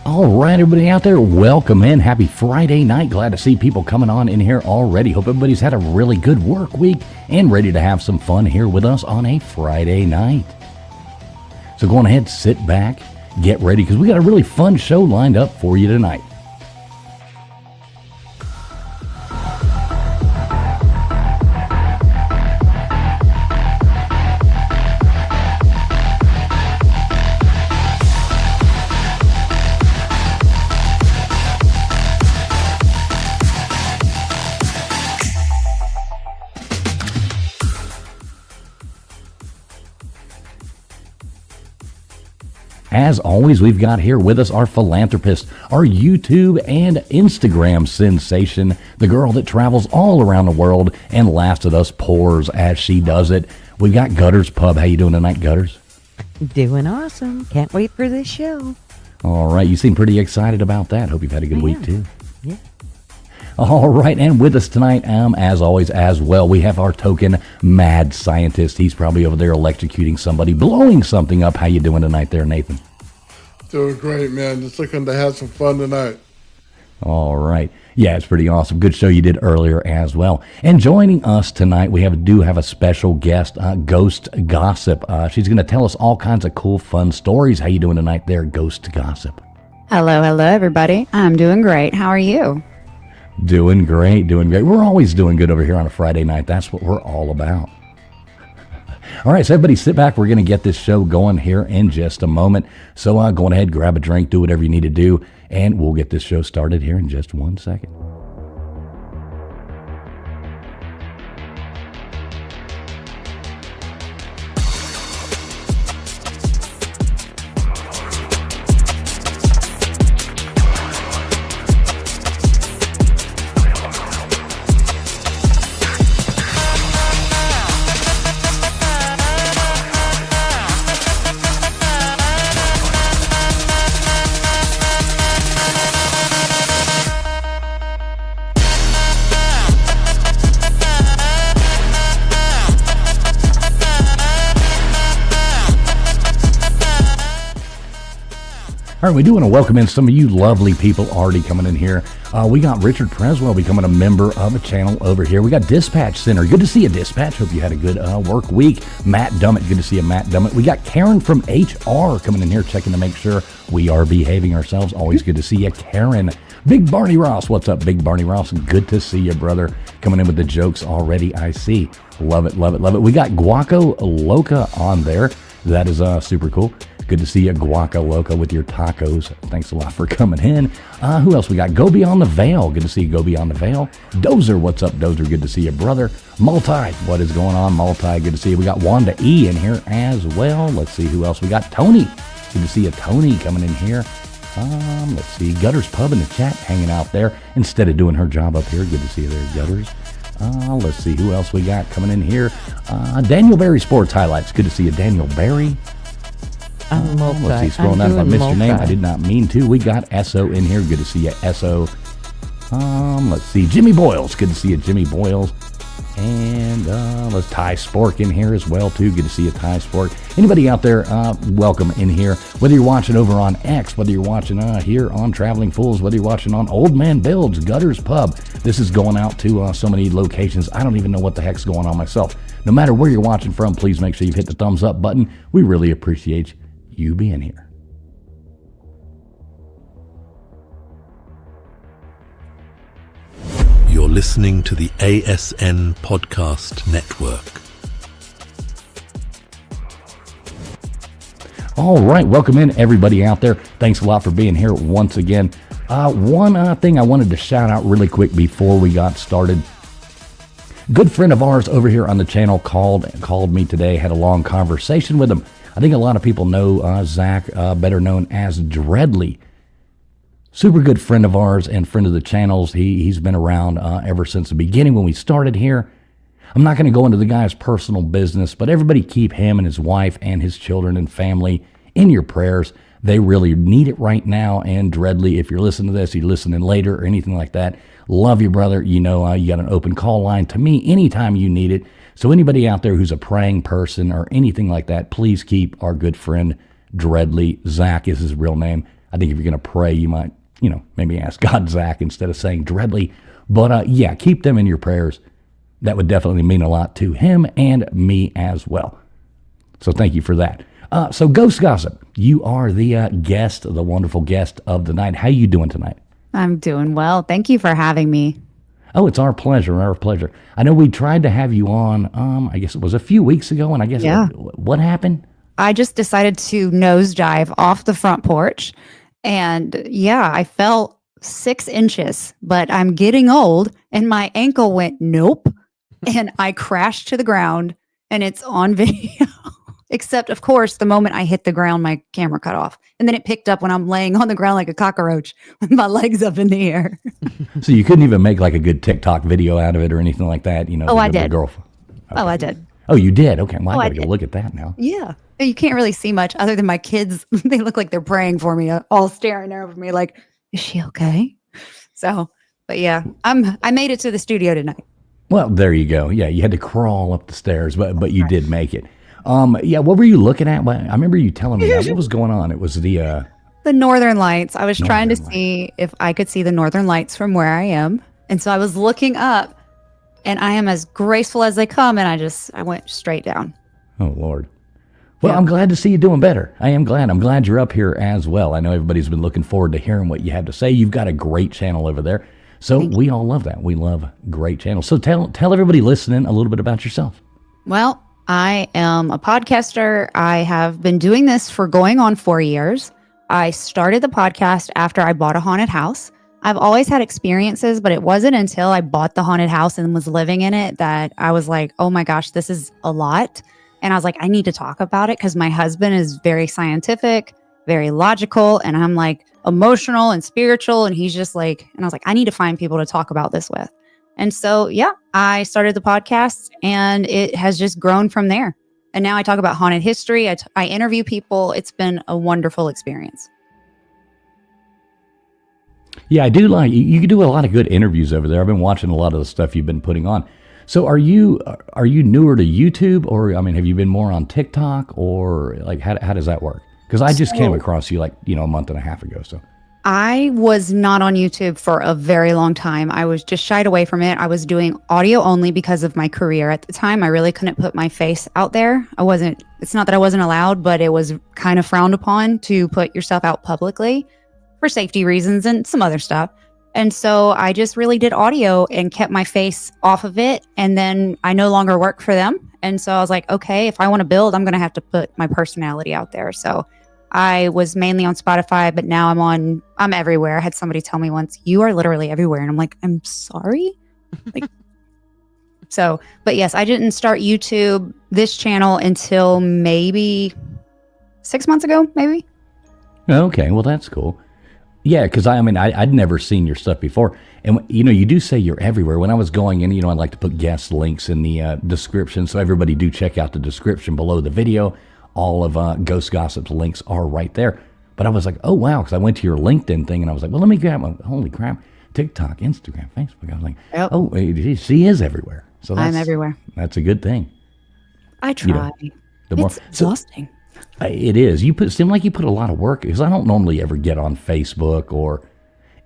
All right, everybody out there, welcome in. Happy Friday night. Glad to see people coming on in here already. Hope everybody's had a really good work week and ready to have some fun here with us on a Friday night. So go on ahead, sit back, get ready, because we got a really fun show lined up for you tonight. As always, we've got here with us our philanthropist, our YouTube and Instagram sensation, the girl that travels all around the world and laughs at us poors as she does it. We got Gutters Pub. How you doing tonight, Gutters? Doing awesome. Can't wait for this show. All right, you seem pretty excited about that. Hope you've had a good week, too. Yeah. All right, and with us tonight, as always, as well, we have our token mad scientist. He's probably over there electrocuting somebody, blowing something up. How you doing tonight there, Nathan? Doing great, man. Just looking to have some fun tonight. All right. Yeah, it's pretty awesome. Good show you did earlier as well. And joining us tonight, we do have a special guest, Ghost Gossip. She's going to tell us all kinds of cool, fun stories. How you doing tonight there, Ghost Gossip? Hello, everybody. I'm doing great. How are you? Doing great, doing great. We're always doing good over here on a Friday night. That's what we're all about. All right, so everybody sit back. We're going to get this show going here in just a moment. So go ahead, grab a drink, do whatever you need to do, and we'll get this show started here in just 1 second. All right, we do want to welcome in some of you lovely people already coming in here. We got Richard Preswell becoming a member of a channel over here. We got Dispatch Center. Good to see you, Dispatch. Hope you had a good work week. Matt Dummett. Good to see you, Matt Dummett. We got Karen from HR coming in here, checking to make sure we are behaving ourselves. Always good to see you, Karen. Big Barney Ross. What's up, Big Barney Ross? Good to see you, brother. Coming in with the jokes already, I see. Love it, love it, love it. We got Guaco Loca on there. That is super cool. Good to see you, Guaca Loca, with your tacos. Thanks a lot for coming in. Who else we got? Go Beyond the Veil. Good to see you, Go Beyond the Veil. Dozer, what's up, Dozer? Good to see you, brother. Multi, what is going on, Multi? Good to see you. We got Wanda E in here as well. Let's see who else we got. Tony. Good to see you, Tony, coming in here. Let's see. Gutters Pub in the chat, hanging out there instead of doing her job up here. Good to see you there, Gutters. Let's see who else we got coming in here. Daniel Berry Sports Highlights. Good to see you, Daniel Berry. Let's see, scrolling down if I missed your name. I did not mean to. We got Esso in here. Good to see you, Esso. Let's see, Jimmy Boyles. Good to see you, Jimmy Boyles. And let's Ty Spork in here as well, too. Good to see you, Ty Spork. Anybody out there, welcome in here. Whether you're watching over on X, whether you're watching here on Traveling Fools, whether you're watching on Old Man Builds, Gutters Pub. This is going out to so many locations. I don't even know what the heck's going on myself. No matter where you're watching from, please make sure you've hit the thumbs up button. We really appreciate you being here. You're listening to the ASN Podcast Network. All right, welcome in everybody out there. Thanks a lot for being here once again. One thing I wanted to shout out really quick before we got started. Good friend of ours over here on the channel called me today, had a long conversation with him. I think a lot of people know Zach, better known as Dreadly. Super good friend of ours and friend of the channel's. He's been around ever since the beginning when we started here. I'm not going to go into the guy's personal business, but everybody keep him and his wife and his children and family in your prayers. They really need it right now. And Dreadly, if you're listening to this, you're listening later or anything like that, love you, brother. You know, you got an open call line to me anytime you need it. So anybody out there who's a praying person or anything like that, please keep our good friend Dreadly. Zach is his real name. I think if you're going to pray, you might, maybe ask God, Zach, instead of saying Dreadly. But yeah, keep them in your prayers. That would definitely mean a lot to him and me as well. So thank you for that. So Ghost Gossip, you are the guest, the wonderful guest of the night. How you doing tonight? I'm doing well. Thank you for having me. Oh, it's our pleasure, our pleasure. I know we tried to have you on, I guess it was a few weeks ago, and I guess what happened? I just decided to nosedive off the front porch. And yeah, I fell 6 inches, but I'm getting old and my ankle went nope. And I crashed to the ground and it's on video. Except, of course, the moment I hit the ground, my camera cut off. And then it picked up when I'm laying on the ground like a cockroach with my legs up in the air. So you couldn't even make like a good TikTok video out of it or anything like that? Oh, I did. Okay. Oh, I did. Oh, you did? Okay. Well, I I gotta go did. look at that now. Yeah. You can't really see much other than my kids. They look like they're praying for me, all staring over me like, is she okay? So, but yeah, I made it to the studio tonight. Well, there you go. Yeah, you had to crawl up the stairs, but you did make it. Yeah, what were you looking at? I remember you telling me that. What was going on? It was the Northern Lights. I was trying to Northern see if I could see the Northern Lights from where I am. And so I was looking up and I am as graceful as they come. And I went straight down. Oh, Lord. Well, Yeah. I'm glad to see you doing better. I am glad. I'm glad you're up here as well. I know everybody's been looking forward to hearing what you have to say. You've got a great channel over there. So we all love that. We love great channels. So tell everybody listening a little bit about yourself. Well, I am a podcaster. I have been doing this for going on 4 years. I started the podcast after I bought a haunted house. I've always had experiences, but it wasn't until I bought the haunted house and was living in it that I was like, oh my gosh, this is a lot. And I was like, I need to talk about it because my husband is very scientific, very logical, and I'm like emotional and spiritual. And he's just like, and I was like, I need to find people to talk about this with. And so, yeah, I started the podcast and it has just grown from there. And now I talk about haunted history. I interview people. It's been a wonderful experience. Yeah, I do like you do a lot of good interviews over there. I've been watching a lot of the stuff you've been putting on. So are you newer to YouTube, or I mean, have you been more on TikTok, or like how does that work? Because I just came across you like a month and a half ago. So I was not on YouTube for a very long time. I was just shied away from it. I was doing audio only because of my career at the time. I really couldn't put my face out there. It's not that I wasn't allowed, but it was kind of frowned upon to put yourself out publicly for safety reasons and some other stuff. And so I just really did audio and kept my face off of it. And then I no longer work for them. And so I was like, okay, if I want to build, I'm going to have to put my personality out there. So I was mainly on Spotify, but now I'm everywhere. I had somebody tell me once, you are literally everywhere. And I'm like, I'm sorry. But yes, I didn't start YouTube, this channel, until maybe 6 months ago, maybe. okay, well that's cool. Yeah, because I'd never seen your stuff before, and you do say you're everywhere. When I was going in, I like to put guest links in the description, so everybody do check out the description below the video. All of Ghost Gossip's links are right there. But I was like, oh, wow, because I went to your LinkedIn thing, and I was like, well, let me grab holy crap, TikTok, Instagram, Facebook. I was like, Yep. oh, she is everywhere. So I'm everywhere. That's a good thing. I try. The more, It's exhausting. it is. Seem like you put a lot of work, because I don't normally ever get on Facebook or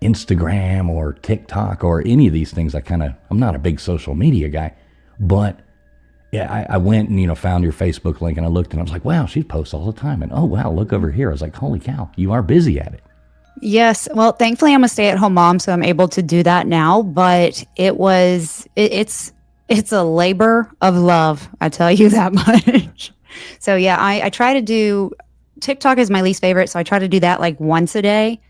Instagram or TikTok or any of these things. I'm not a big social media guy, but yeah, I went and, found your Facebook link and I looked and I was like, wow, she posts all the time. And oh, wow, look over here. I was like, holy cow, you are busy at it. Yes. Well, thankfully I'm a stay-at-home mom, so I'm able to do that now. But it's a labor of love. I tell you that much. So yeah, I try to do, TikTok is my least favorite. So I try to do that like once a day.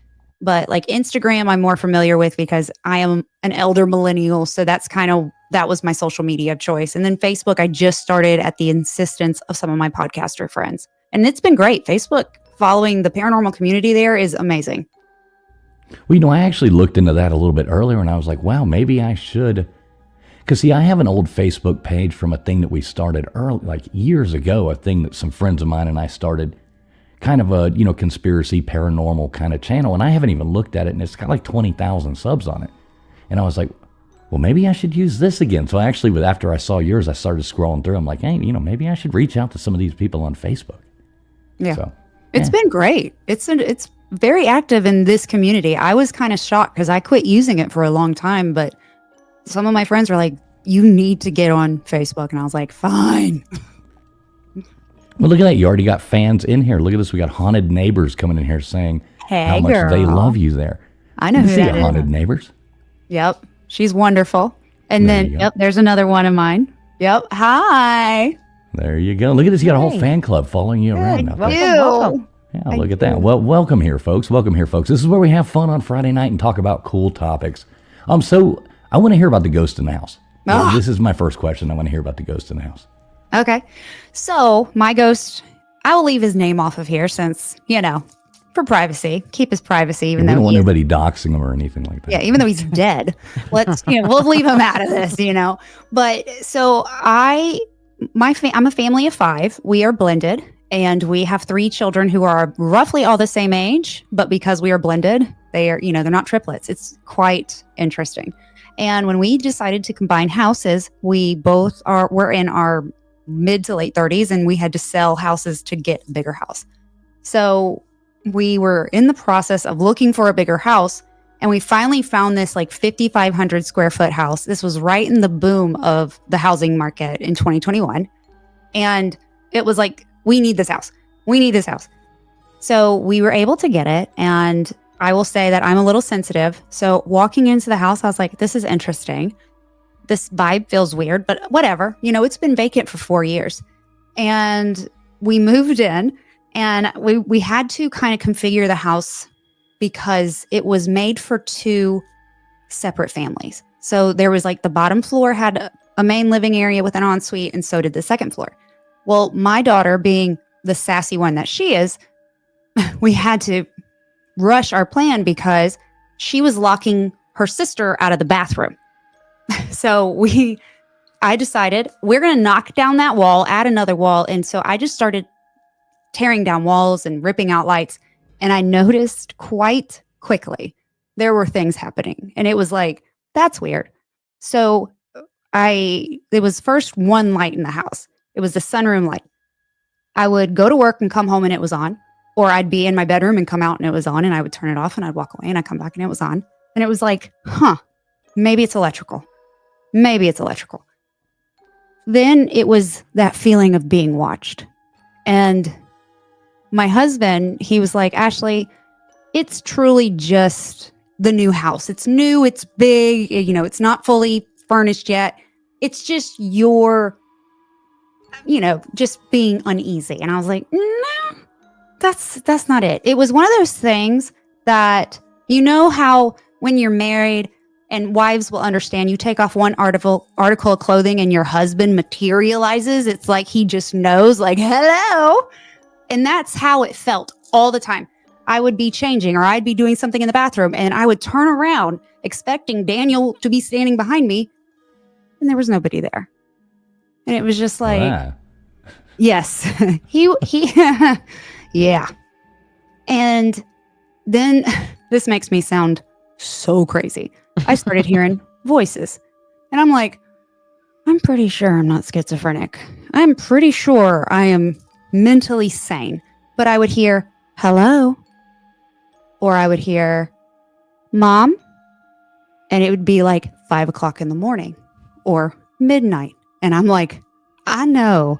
But like Instagram, I'm more familiar with because I am an elder millennial. So that was my social media choice. And then Facebook, I just started at the insistence of some of my podcaster friends. And it's been great. Facebook, following the paranormal community there is amazing. Well, I actually looked into that a little bit earlier and I was like, wow, maybe I should. Because, see, I have an old Facebook page from a thing that we started early, like years ago, a thing that some friends of mine and I started, kind of a, conspiracy, paranormal kind of channel. And I haven't even looked at it, and it's got like 20,000 subs on it. And I was like, well, maybe I should use this again. So actually, after I saw yours, I started scrolling through. I'm like, hey, maybe I should reach out to some of these people on Facebook. Yeah. So, It's been great. It's very active in this community. I was kind of shocked because I quit using it for a long time, but some of my friends were like, you need to get on Facebook. And I was like, fine. Well, look at that. You already got fans in here. Look at this. We got haunted neighbors coming in here saying Hey, how much they girl. love you there. I know You who see that is. haunted neighbors? Yep. She's wonderful. And There then, you go. yep, there's another one of mine. Yep. Hi. There you go. Look at this. You got a whole Hey. fan club following you around. Good. out there. Welcome. Yeah, look at that. Well, welcome here, folks. Welcome here, folks. This is where we have fun on Friday night and talk about cool topics. So I want to hear about the ghost in the house. Ah. This is my first question. I want to hear about the ghost in the house. Okay. So my ghost, I will leave his name off of here since, for privacy, keep his privacy, even We though don't want he is- anybody doxing him or anything like that. yeah, even though he's dead, we'll leave him out of this, But so I'm a family of 5. We are blended and we have 3 children who are roughly all the same age, but because we are blended, they are, they're not triplets. It's quite interesting. And when we decided to combine houses, we're in our mid to late 30s and we had to sell houses to get a bigger house. So we were in the process of looking for a bigger house, and we finally found this like 5,500 square foot house. This was right in the boom of the housing market in 2021. And it was like, we need this house. We need this house. So we were able to get it. And I will say that I'm a little sensitive. So walking into the house, I was like, this is interesting. This vibe feels weird, but whatever. It's been vacant for 4 years. And we moved in. And we had to kind of configure the house because it was made for 2 separate families. So there was like the bottom floor had a main living area with an ensuite, and so did the second floor. Well, my daughter, being the sassy one that she is, we had to rush our plan because she was locking her sister out of the bathroom. So I decided we're going to knock down that wall, add another wall. And so I just started tearing down walls and ripping out lights. And I noticed quite quickly there were things happening. And it was like, that's weird. So it was first one light in the house. It was the sunroom light. I would go to work and come home and it was on. Or I'd be in my bedroom and come out and it was on. And I would turn it off and I'd walk away and I'd come back and it was on. And it was like, maybe it's electrical. Maybe it's electrical. Then it was that feeling of being watched. And my husband, he was like, Ashley, it's truly just the new house. It's new, it's big, it's not fully furnished yet. It's just just being uneasy. And I was like, no, that's not it. It was one of those things that, how when you're married and wives will understand, you take off one article of clothing and your husband materializes. It's like he just knows, like, hello. And that's how it felt all the time. I would be changing or I'd be doing something in the bathroom and I would turn around expecting Daniel to be standing behind me. And there was nobody there. And it was just like, Wow. yes, he, yeah. And then this makes me sound so crazy. I started hearing voices and I'm like, I'm pretty sure I'm not schizophrenic. I'm pretty sure I am mentally sane. But I would hear, hello. Or I would hear, Mom. And it would be like 5 o'clock in the morning or midnight. And I'm like, I know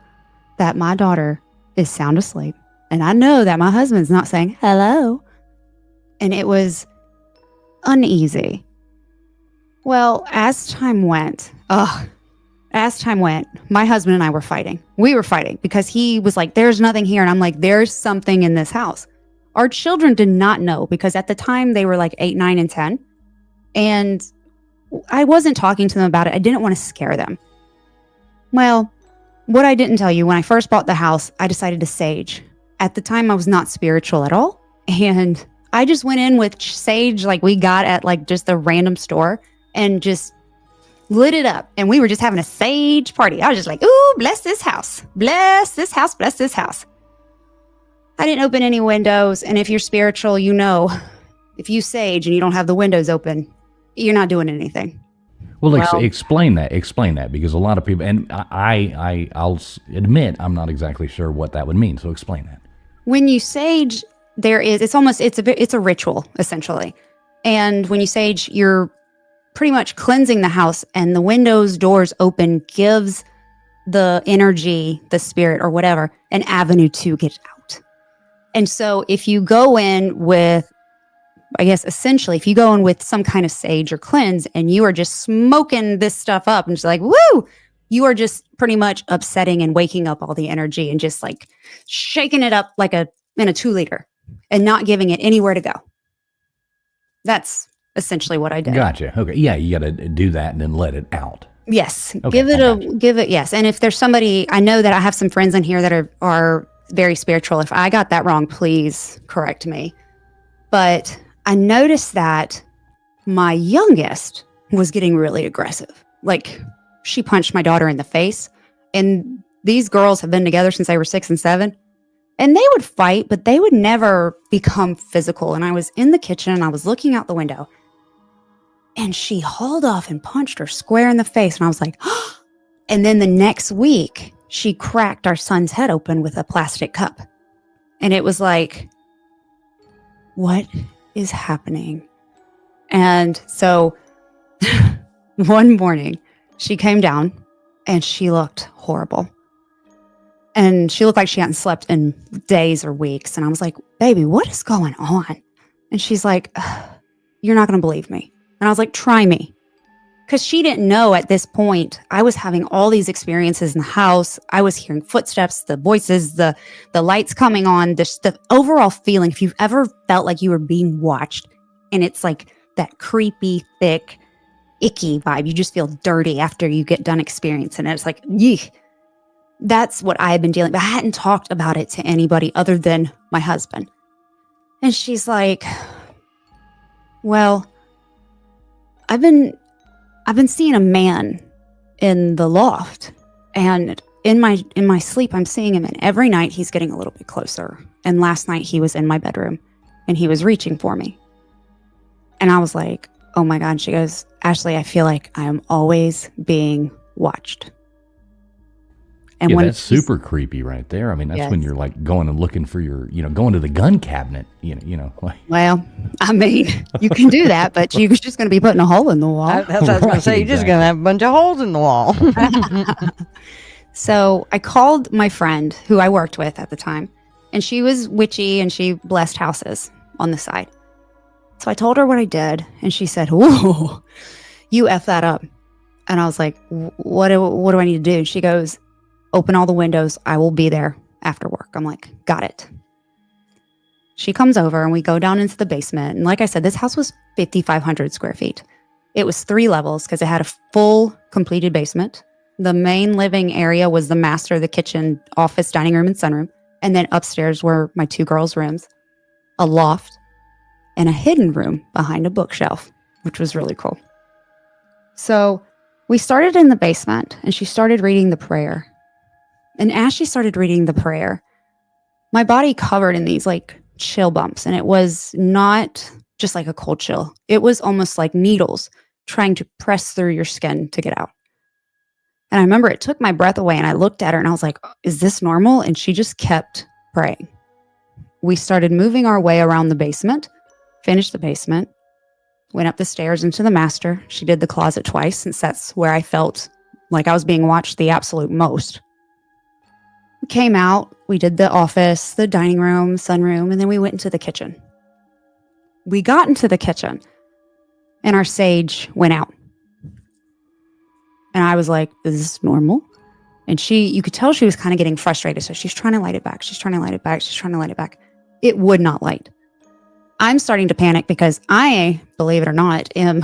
that my daughter is sound asleep. And I know that my husband's not saying hello. And it was uneasy. Well, as time went, my husband and I were fighting. We were fighting because he was like, there's nothing here. And I'm like, there's something in this house. Our children did not know because at the time they were like 8, 9, and 10. And I wasn't talking to them about it. I didn't want to scare them. Well, what I didn't tell you, when I first bought the house, I decided to sage. At the time, I was not spiritual at all. And I just went in with sage like we got at like just a random store and just lit it up. And we were just having a sage party. I was just like, ooh, bless this house. Bless this house. Bless this house. I didn't open any windows. And if you're spiritual, if you sage and you don't have the windows open, you're not doing anything. Well, explain that, because a lot of people, and I'll admit I'm not exactly sure what that would mean. So explain that. When you sage, it's a ritual essentially. And when you sage, you're pretty much cleansing the house, and the windows, doors open gives the energy, the spirit or whatever, an avenue to get out. And so if you go in with, I guess essentially, if you go in with some kind of sage or cleanse and you are just smoking this stuff up and just like, woo, you are just pretty much upsetting and waking up all the energy and just like shaking it up like in a 2-liter and not giving it anywhere to go. That's essentially what I did. Gotcha. Okay. Yeah, you got to do that and then let it out. Yes. Okay, Give it. Yes. And if there's somebody, I know that I have some friends in here that are very spiritual. If I got that wrong, please correct me. But I noticed that my youngest was getting really aggressive. Like she punched my daughter in the face. And these girls have been together since they were 6 and 7. And they would fight, but they would never become physical. And I was in the kitchen and I was looking out the window. And she hauled off and punched her square in the face. And I was like, oh. And then the next week, she cracked our son's head open with a plastic cup. And it was like, what is happening? And so one morning, she came down and she looked horrible. And she looked like she hadn't slept in days or weeks. And I was like, baby, what is going on? And she's like, you're not going to believe me. And I was like, try me. Because she didn't know at this point, I was having all these experiences in the house. I was hearing footsteps, the voices, the lights coming on, the overall feeling. If you've ever felt like you were being watched and it's like that creepy, thick, icky vibe, you just feel dirty after you get done experiencing it. It's like, yeek. That's what I had been dealing with. I hadn't talked about it to anybody other than my husband. And she's like, well, I've been seeing a man in the loft, and in my sleep, I'm seeing him, and every night he's getting a little bit closer. And last night he was in my bedroom and he was reaching for me. And I was like, oh my God. She goes, Ashley, I feel like I am always being watched. And yeah, when that's super creepy right there. I mean, that's when you're like going and looking for your, going to the gun cabinet, like. Well, I mean, you can do that, but you're just going to be putting a hole in the wall. That's what I was going to say. You're just going to have a bunch of holes in the wall. So I called my friend who I worked with at the time, and she was witchy and she blessed houses on the side. So I told her what I did, and she said, whoa, you F that up. And I was like, what do I need to do? She goes, open all the windows. I will be there after work. I'm like, got it. She comes over and we go down into the basement. And like I said, this house was 5,500 square feet. It was 3 levels because it had a full completed basement. The main living area was the master, the kitchen, office, dining room, and sunroom. And then upstairs were my 2 girls' rooms, a loft, and a hidden room behind a bookshelf, which was really cool. So we started in the basement and she started reading the prayer. And as she started reading the prayer, my body covered in these like chill bumps. And it was not just like a cold chill. It was almost like needles trying to press through your skin to get out. And I remember it took my breath away and I looked at her and I was like, is this normal? And she just kept praying. We started moving our way around the basement, finished the basement, went up the stairs into the master. She did the closet twice since that's where I felt like I was being watched the absolute most. We came out, we did the office, the dining room, sunroom, and then we went into the kitchen. We got into the kitchen and our sage went out. And I was like, is this normal? And you could tell she was kind of getting frustrated. So she's trying to light it back. She's trying to light it back. She's trying to light it back. It would not light. I'm starting to panic because I, believe it or not, am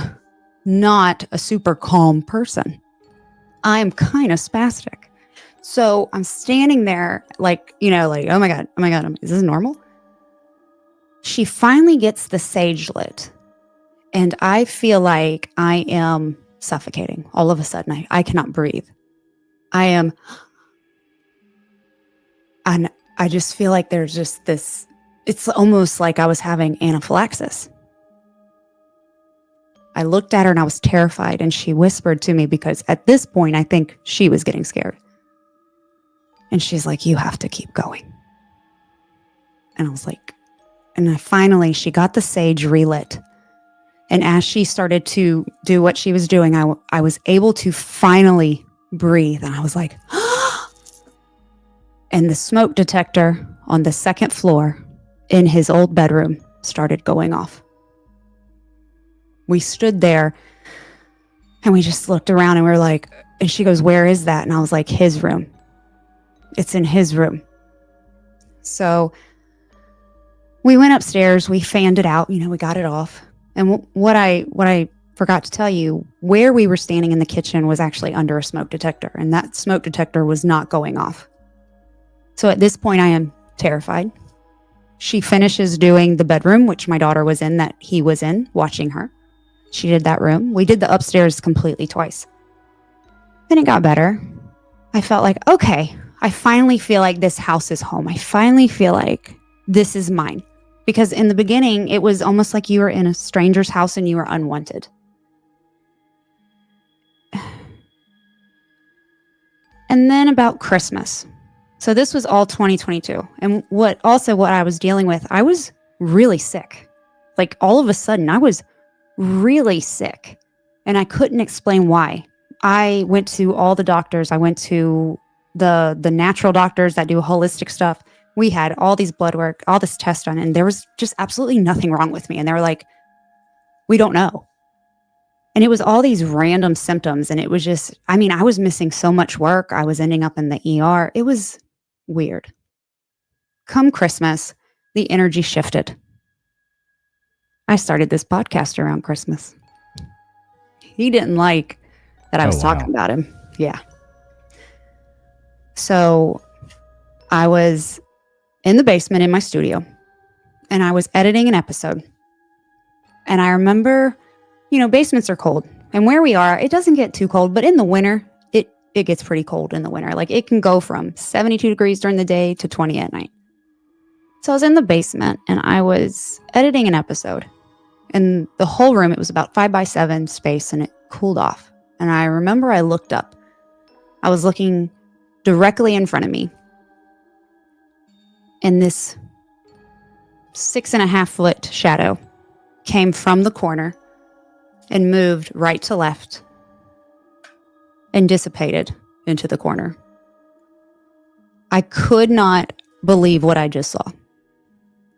not a super calm person. I'm kind of spastic. So I'm standing there like, oh my God, is this normal? She finally gets the sage lit. And I feel like I am suffocating all of a sudden. I cannot breathe. And I just feel like there's just this, it's almost like I was having anaphylaxis. I looked at her and I was terrified, and she whispered to me because at this point, I think she was getting scared. And she's like, you have to keep going. And I was like, And she got the sage relit. And as she started to do what she was doing, I was able to finally breathe. And I was like, and the smoke detector on the second floor in his old bedroom started going off. We stood there and we just looked around and we were like, and she goes, where is that? And I was like, his room. It's in his room. So we went upstairs, we fanned it out, we got it off. And what I forgot to tell you, where we were standing in the kitchen was actually under a smoke detector, and that smoke detector was not going off. So at this point, I am terrified. She finishes doing the bedroom, which my daughter was in, that he was in, watching her. She did that room. We did the upstairs completely twice. Then it got better. I felt like, okay, I finally feel like this house is home. I finally feel like this is mine. Because in the beginning, it was almost like you were in a stranger's house and you were unwanted. And then about Christmas. So this was all 2022. And what I was dealing with, I was really sick. Like all of a sudden, I was really sick. And I couldn't explain why. I went to all the doctors. I went to the natural doctors that do holistic stuff. We had all these blood work, all this test done, and there was just absolutely nothing wrong with me. And they were like, we don't know. And it was all these random symptoms. And it was just, I was missing so much work. I was ending up in the ER. It was weird. Come Christmas, the energy shifted. I started this podcast around Christmas. He didn't like that I was talking about him. Yeah. So I was in the basement in my studio and I was editing an episode. And I remember, basements are cold. And where we are, it doesn't get too cold, but in the winter, it gets pretty cold in the winter. Like it can go from 72 degrees during the day to 20 at night. So I was in the basement and I was editing an episode. And the whole room, it was about 5x7 space and it cooled off. And I remember I looked up. I was looking directly in front of me. And this 6.5-foot shadow came from the corner and moved right to left and dissipated into the corner. I could not believe what I just saw.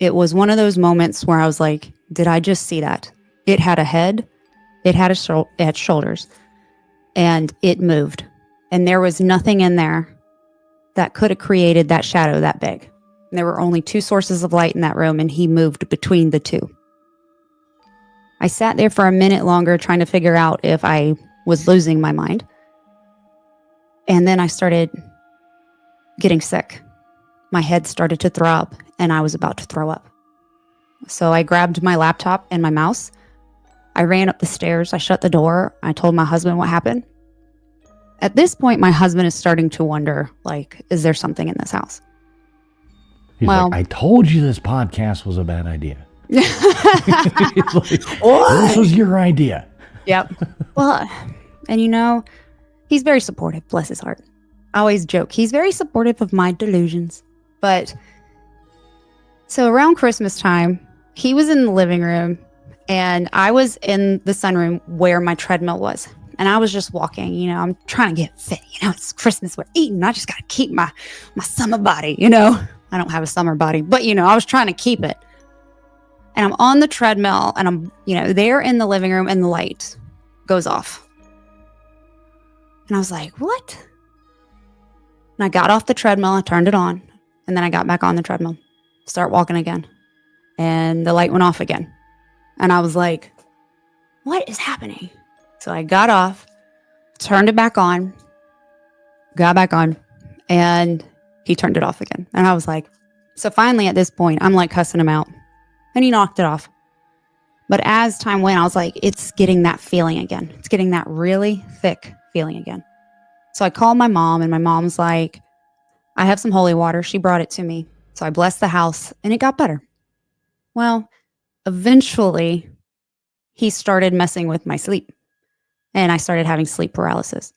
It was one of those moments where I was like, did I just see that? It had a head, it had shoulders, and it moved. And there was nothing in there that could have created that shadow that big. And there were only 2 sources of light in that room, and he moved between the 2. I sat there for a minute longer trying to figure out if I was losing my mind. And then I started getting sick. My head started to throb, and I was about to throw up. So I grabbed my laptop and my mouse. I ran up the stairs. I shut the door. I told my husband what happened. At this point, my husband is starting to wonder, like, is there something in this house? He's like, I told you this podcast was a bad idea. He's like, this was your idea. Yep. Well, and he's very supportive, bless his heart. I always joke, he's very supportive of my delusions. But so around Christmas time, he was in the living room and I was in the sunroom where my treadmill was. And I was just walking, I'm trying to get fit. It's Christmas, we're eating. I just got to keep my summer body, I don't have a summer body, but I was trying to keep it. And I'm on the treadmill and I'm, there in the living room and the light goes off. And I was like, what? And I got off the treadmill, I turned it on, and then I got back on the treadmill, start walking again. And the light went off again. And I was like, what is happening? So I got off, turned it back on, got back on, and he turned it off again. And I was like, so finally at this point, I'm like cussing him out. And he knocked it off. But as time went, I was like, it's getting that feeling again. It's getting that really thick feeling again. So I called my mom, and my mom's like, I have some holy water. She brought it to me. So I blessed the house, and it got better. Well, eventually, he started messing with my sleep. And I started having sleep paralysis.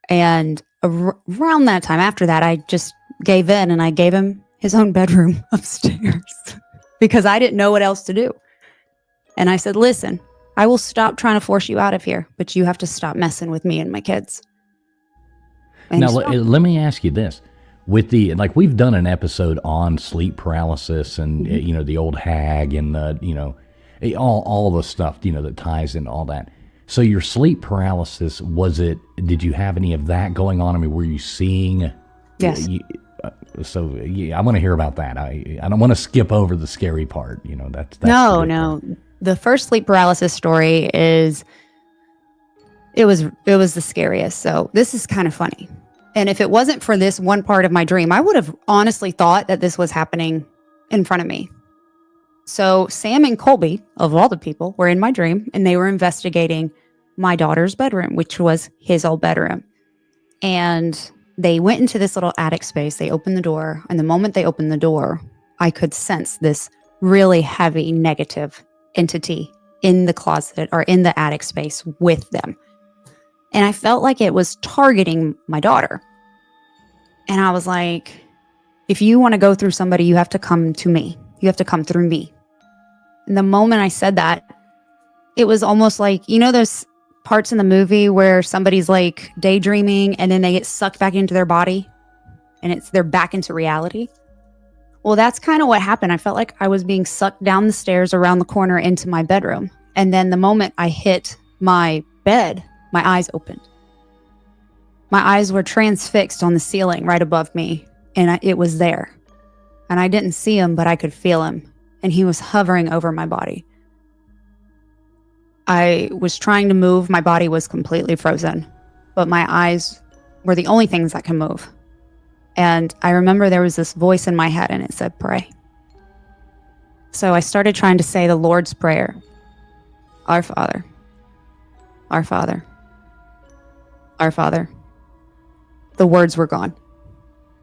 And around that time, after that, I just gave in, and I gave him his own bedroom upstairs. because I didn't know what else to do. And I said, listen, I will stop trying to force you out of here, but you have to stop messing with me and my kids. And now, let me ask you this. With we've done an episode on sleep paralysis and, the old hag and, all the stuff, that ties into all that. So your sleep paralysis, did you have any of that going on? I mean, were you seeing? Yes. I want to hear about that. I don't want to skip over the scary part. That's no. Part. The first sleep paralysis story it was the scariest. So this is kind of funny. And if it wasn't for this one part of my dream, I would have honestly thought that this was happening in front of me. So Sam and Colby, of all the people, were in my dream, and they were investigating my daughter's bedroom, which was his old bedroom. And they went into this little attic space. They opened the door, and the moment they opened the door, I could sense this really heavy negative entity in the closet or in the attic space with them. And I felt like it was targeting my daughter. And I was like, if you want to go through somebody, you have to come to me. You have to come through me. And the moment I said that, it was almost like, those parts in the movie where somebody's like daydreaming and then they get sucked back into their body and they're back into reality. Well, that's kind of what happened. I felt like I was being sucked down the stairs around the corner into my bedroom. And then the moment I hit my bed, my eyes opened. My eyes were transfixed on the ceiling right above me, and it was there. And I didn't see him, but I could feel him, and he was hovering over my body. I was trying to move. My body was completely frozen, but my eyes were the only things that can move. And I remember there was this voice in my head, and it said, pray. So I started trying to say the Lord's Prayer. Our Father, our Father, our Father. The words were gone.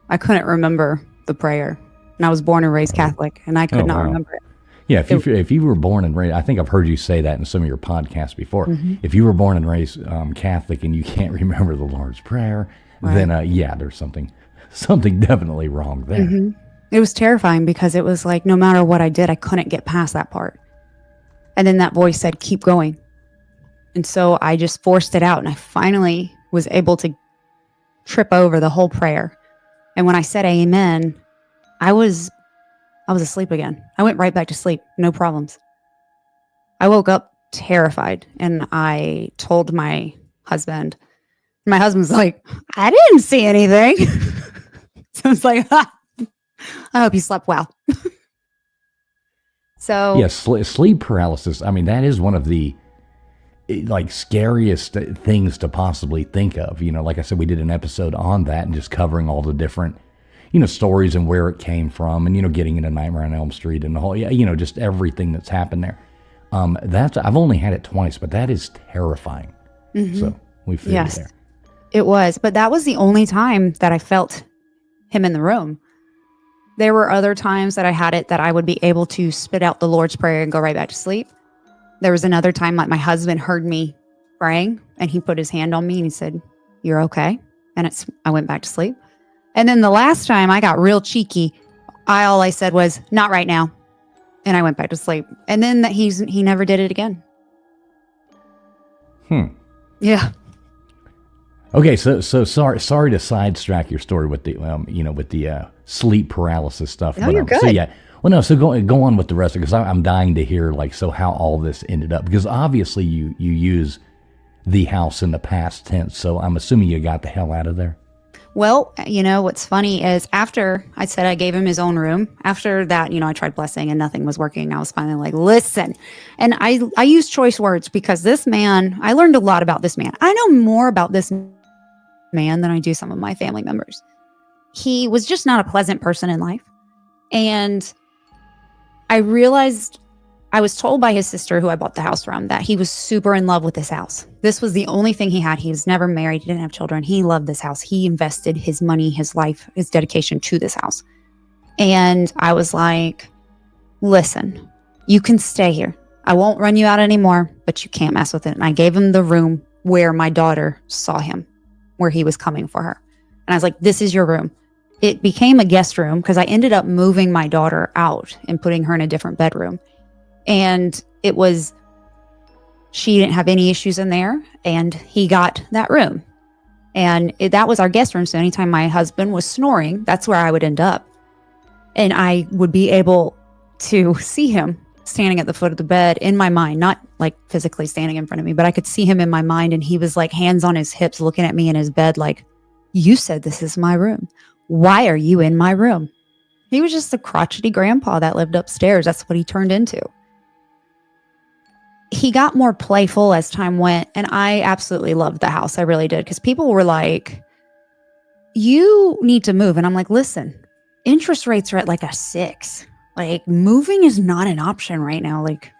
I couldn't remember the prayer. And I was born and raised Catholic, and I could not remember it. Yeah, if you were born and raised, I think I've heard you say that in some of your podcasts before. Mm-hmm. If you were born and raised Catholic and you can't remember the Lord's Prayer, right, then there's something definitely wrong there. Mm-hmm. It was terrifying because it was like no matter what I did, I couldn't get past that part. And then that voice said, keep going. And so I just forced it out, and I finally was able to trip over the whole prayer. And when I said amen, I was asleep again. I went right back to sleep. No problems. I woke up terrified, and I told my husband. My husband's like, I didn't see anything. So I was like, I hope you slept well. So yes, sleep paralysis. I mean, that is one of the scariest things to possibly think of. Like I said, we did an episode on that and just covering all the different stories and where it came from, and getting into Nightmare on Elm Street and the whole just everything that's happened there. I've only had it twice, but that is terrifying. Mm-hmm. So we feel yes, there. It was, but that was the only time that I felt him in the room. There were other times that I had it that I would be able to spit out the Lord's Prayer and go right back to sleep. There was another time like my husband heard me praying, and he put his hand on me and he said, "You're okay." And I went back to sleep. And then the last time I got real cheeky, all I said was, "Not right now." And I went back to sleep. And then he never did it again. Yeah. Okay, so sorry to sidetrack your story with the sleep paralysis stuff. No, you're good. So yeah, so go on with the rest of it, because I'm dying to hear how all this ended up, because obviously you use the house in the past tense, so I'm assuming you got the hell out of there. Well, what's funny is after I said I gave him his own room, after that, I tried blessing and nothing was working. I was finally like, listen. And I use choice words because this man, I learned a lot about this man. I know more about this man than I do some of my family members. He was just not a pleasant person in life. And I realized, I was told by his sister, who I bought the house from, that he was super in love with this house. This was the only thing he had. He was never married. He didn't have children. He loved this house. He invested his money, his life, his dedication to this house. And I was like, listen, you can stay here. I won't run you out anymore, but you can't mess with it. And I gave him the room where my daughter saw him, where he was coming for her. And I was like, this is your room. it became a guest room because I ended up moving my daughter out and putting her in a different bedroom. And she didn't have any issues in there, and he got that room. And that was our guest room. So anytime my husband was snoring, that's where I would end up. And I would be able to see him standing at the foot of the bed in my mind, not like physically standing in front of me, but I could see him in my mind. And he was like hands on his hips looking at me in his bed like, you said this is my room. Why are you in my room? He was just a crotchety grandpa that lived upstairs. That's what he turned into. He got more playful as time went, and I absolutely loved the house. I really did, because people were like, you need to move. And I'm like, listen, interest rates are at like a 6. Like, moving is not an option right now. Like,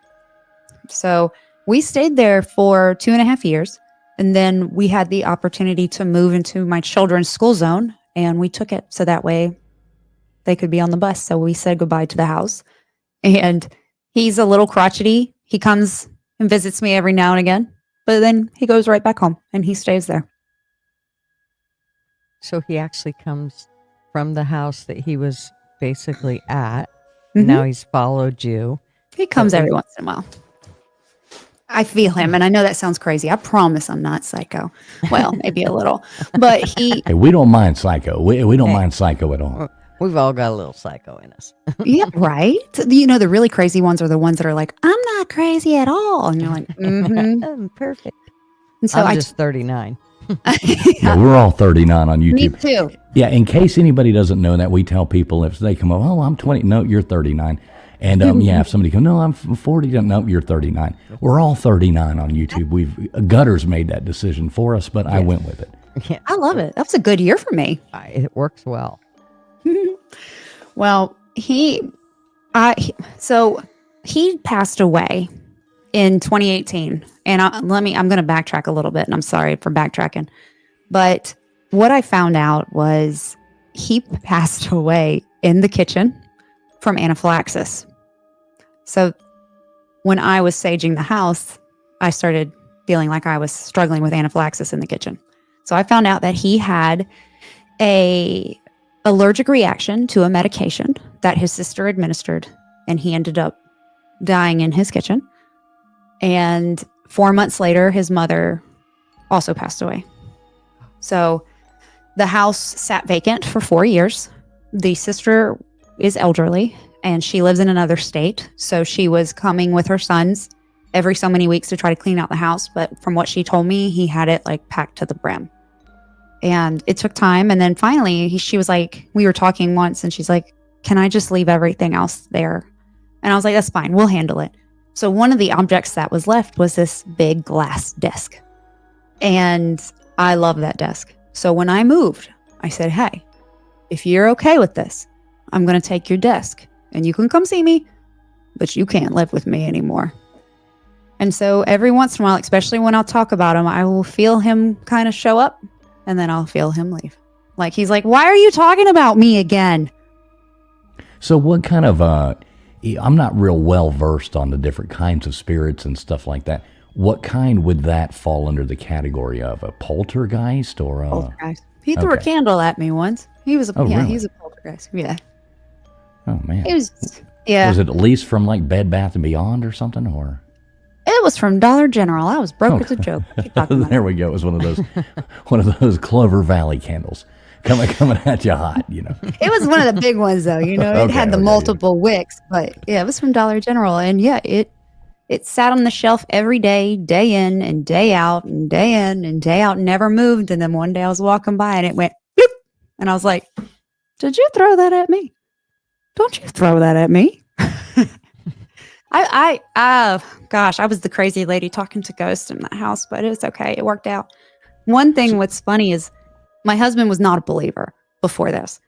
so we stayed there for 2.5 years, and then we had the opportunity to move into my children's school zone, and we took it so that way they could be on the bus. So we said goodbye to the house. And he's a little crotchety. He comes and visits me every now and again, but then he goes right back home and he stays there. So he actually comes from the house that he was basically at. Mm-hmm. Now he's followed you. He comes every once in a while. I feel him, and I know that sounds crazy. I promise I'm not psycho. Well, maybe a little, but he. Hey, we don't mind psycho. We don't mind psycho at all. We've all got a little psycho in us. Yeah, right. You know, the really crazy ones are the ones that are like, I'm not crazy at all, and you're like, mm-hmm. Perfect. And so I'm just 39. Yeah, we're all 39 on YouTube. Me too. Yeah, in case anybody doesn't know that, we tell people if they come up, oh, I'm 20. No, you're 39. And yeah, if somebody comes, no, I'm 40. No, you're 39. We're all 39 on YouTube. Gutters made that decision for us, but I went with it. Yeah. I love it. That was a good year for me. It works well. Well, he passed away in 2018, and I'm going to backtrack a little bit, and I'm sorry for backtracking, but what I found out was he passed away in the kitchen from anaphylaxis. So when I was saging the house, I started feeling like I was struggling with anaphylaxis in the kitchen. So I found out that he had a allergic reaction to a medication that his sister administered, and he ended up dying in his kitchen. And 4 months later, his mother also passed away. So the house sat vacant for 4 years. The sister is elderly, and she lives in another state. So she was coming with her sons every so many weeks to try to clean out the house. But from what she told me, he had it like packed to the brim. And it took time. And then finally, she was like, we were talking once, and she's like, can I just leave everything else there? And I was like, that's fine. We'll handle it. So one of the objects that was left was this big glass desk. And I love that desk. So when I moved, I said, hey, if you're okay with this, I'm going to take your desk and you can come see me, but you can't live with me anymore. And so every once in a while, especially when I'll talk about him, I will feel him kind of show up, and then I'll feel him leave. Like, he's like, why are you talking about me again? So what kind of, I'm not real well versed on the different kinds of spirits and stuff like that. What kind would that fall under the category of? A poltergeist or a... Poltergeist. He threw a candle at me once. He was really? He's a poltergeist. Yeah. Oh, man. It was, yeah. Was it at least from like Bed Bath & Beyond or something, or? It was from Dollar General. I was broke as a joke. There we go. It was one of those Clover Valley candles coming at you hot, you know. It was one of the big ones, though. You know, it had the multiple wicks, but yeah, it was from Dollar General, and yeah, it sat on the shelf every day, day in and day out, and day in and day out, never moved. And then one day I was walking by, and it went bloop, and I was like, "Did you throw that at me? Don't you throw that at me?" Gosh, I was the crazy lady talking to ghosts in that house, but it's okay. It worked out. One thing what's funny is my husband was not a believer before this.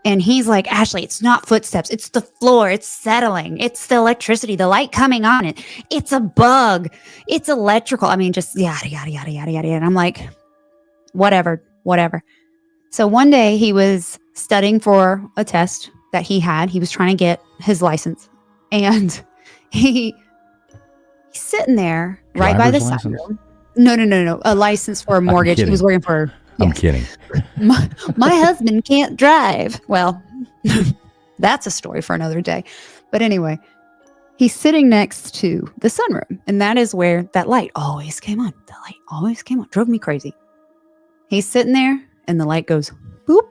And he's like, Ashley, it's not footsteps. It's the floor. It's settling. It's the electricity, the light coming on it. It's a bug. It's electrical. I mean, just yada, yada, yada, yada, yada. And I'm like, whatever. So one day he was studying for a test that he had. He was trying to get his license. And he's sitting there right by the sunroom. No. A license for a mortgage. He was working for I'm kidding. My husband can't drive. Well, that's a story for another day. But anyway, he's sitting next to the sunroom, and that is where that light always came on. The light always came on. Drove me crazy. He's sitting there, and the light goes boop.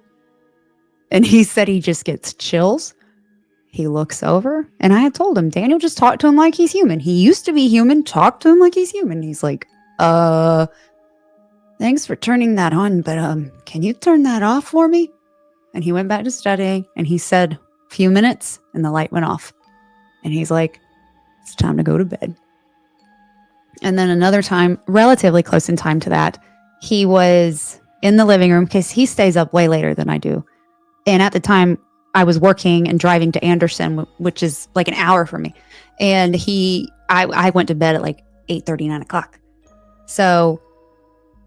And he said he just gets chills. He looks over, and I had told him, Daniel, just talk to him like he's human. He used to be human. Talk to him like he's human. He's like, thanks for turning that on, but can you turn that off for me? And he went back to studying, and he said, a few minutes, and the light went off. And he's like, it's time to go to bed. And then another time, relatively close in time to that, he was in the living room because he stays up way later than I do. And at the time, I was working and driving to Anderson, which is like an hour from me. And I went to bed at like 8:30, 9 o'clock. So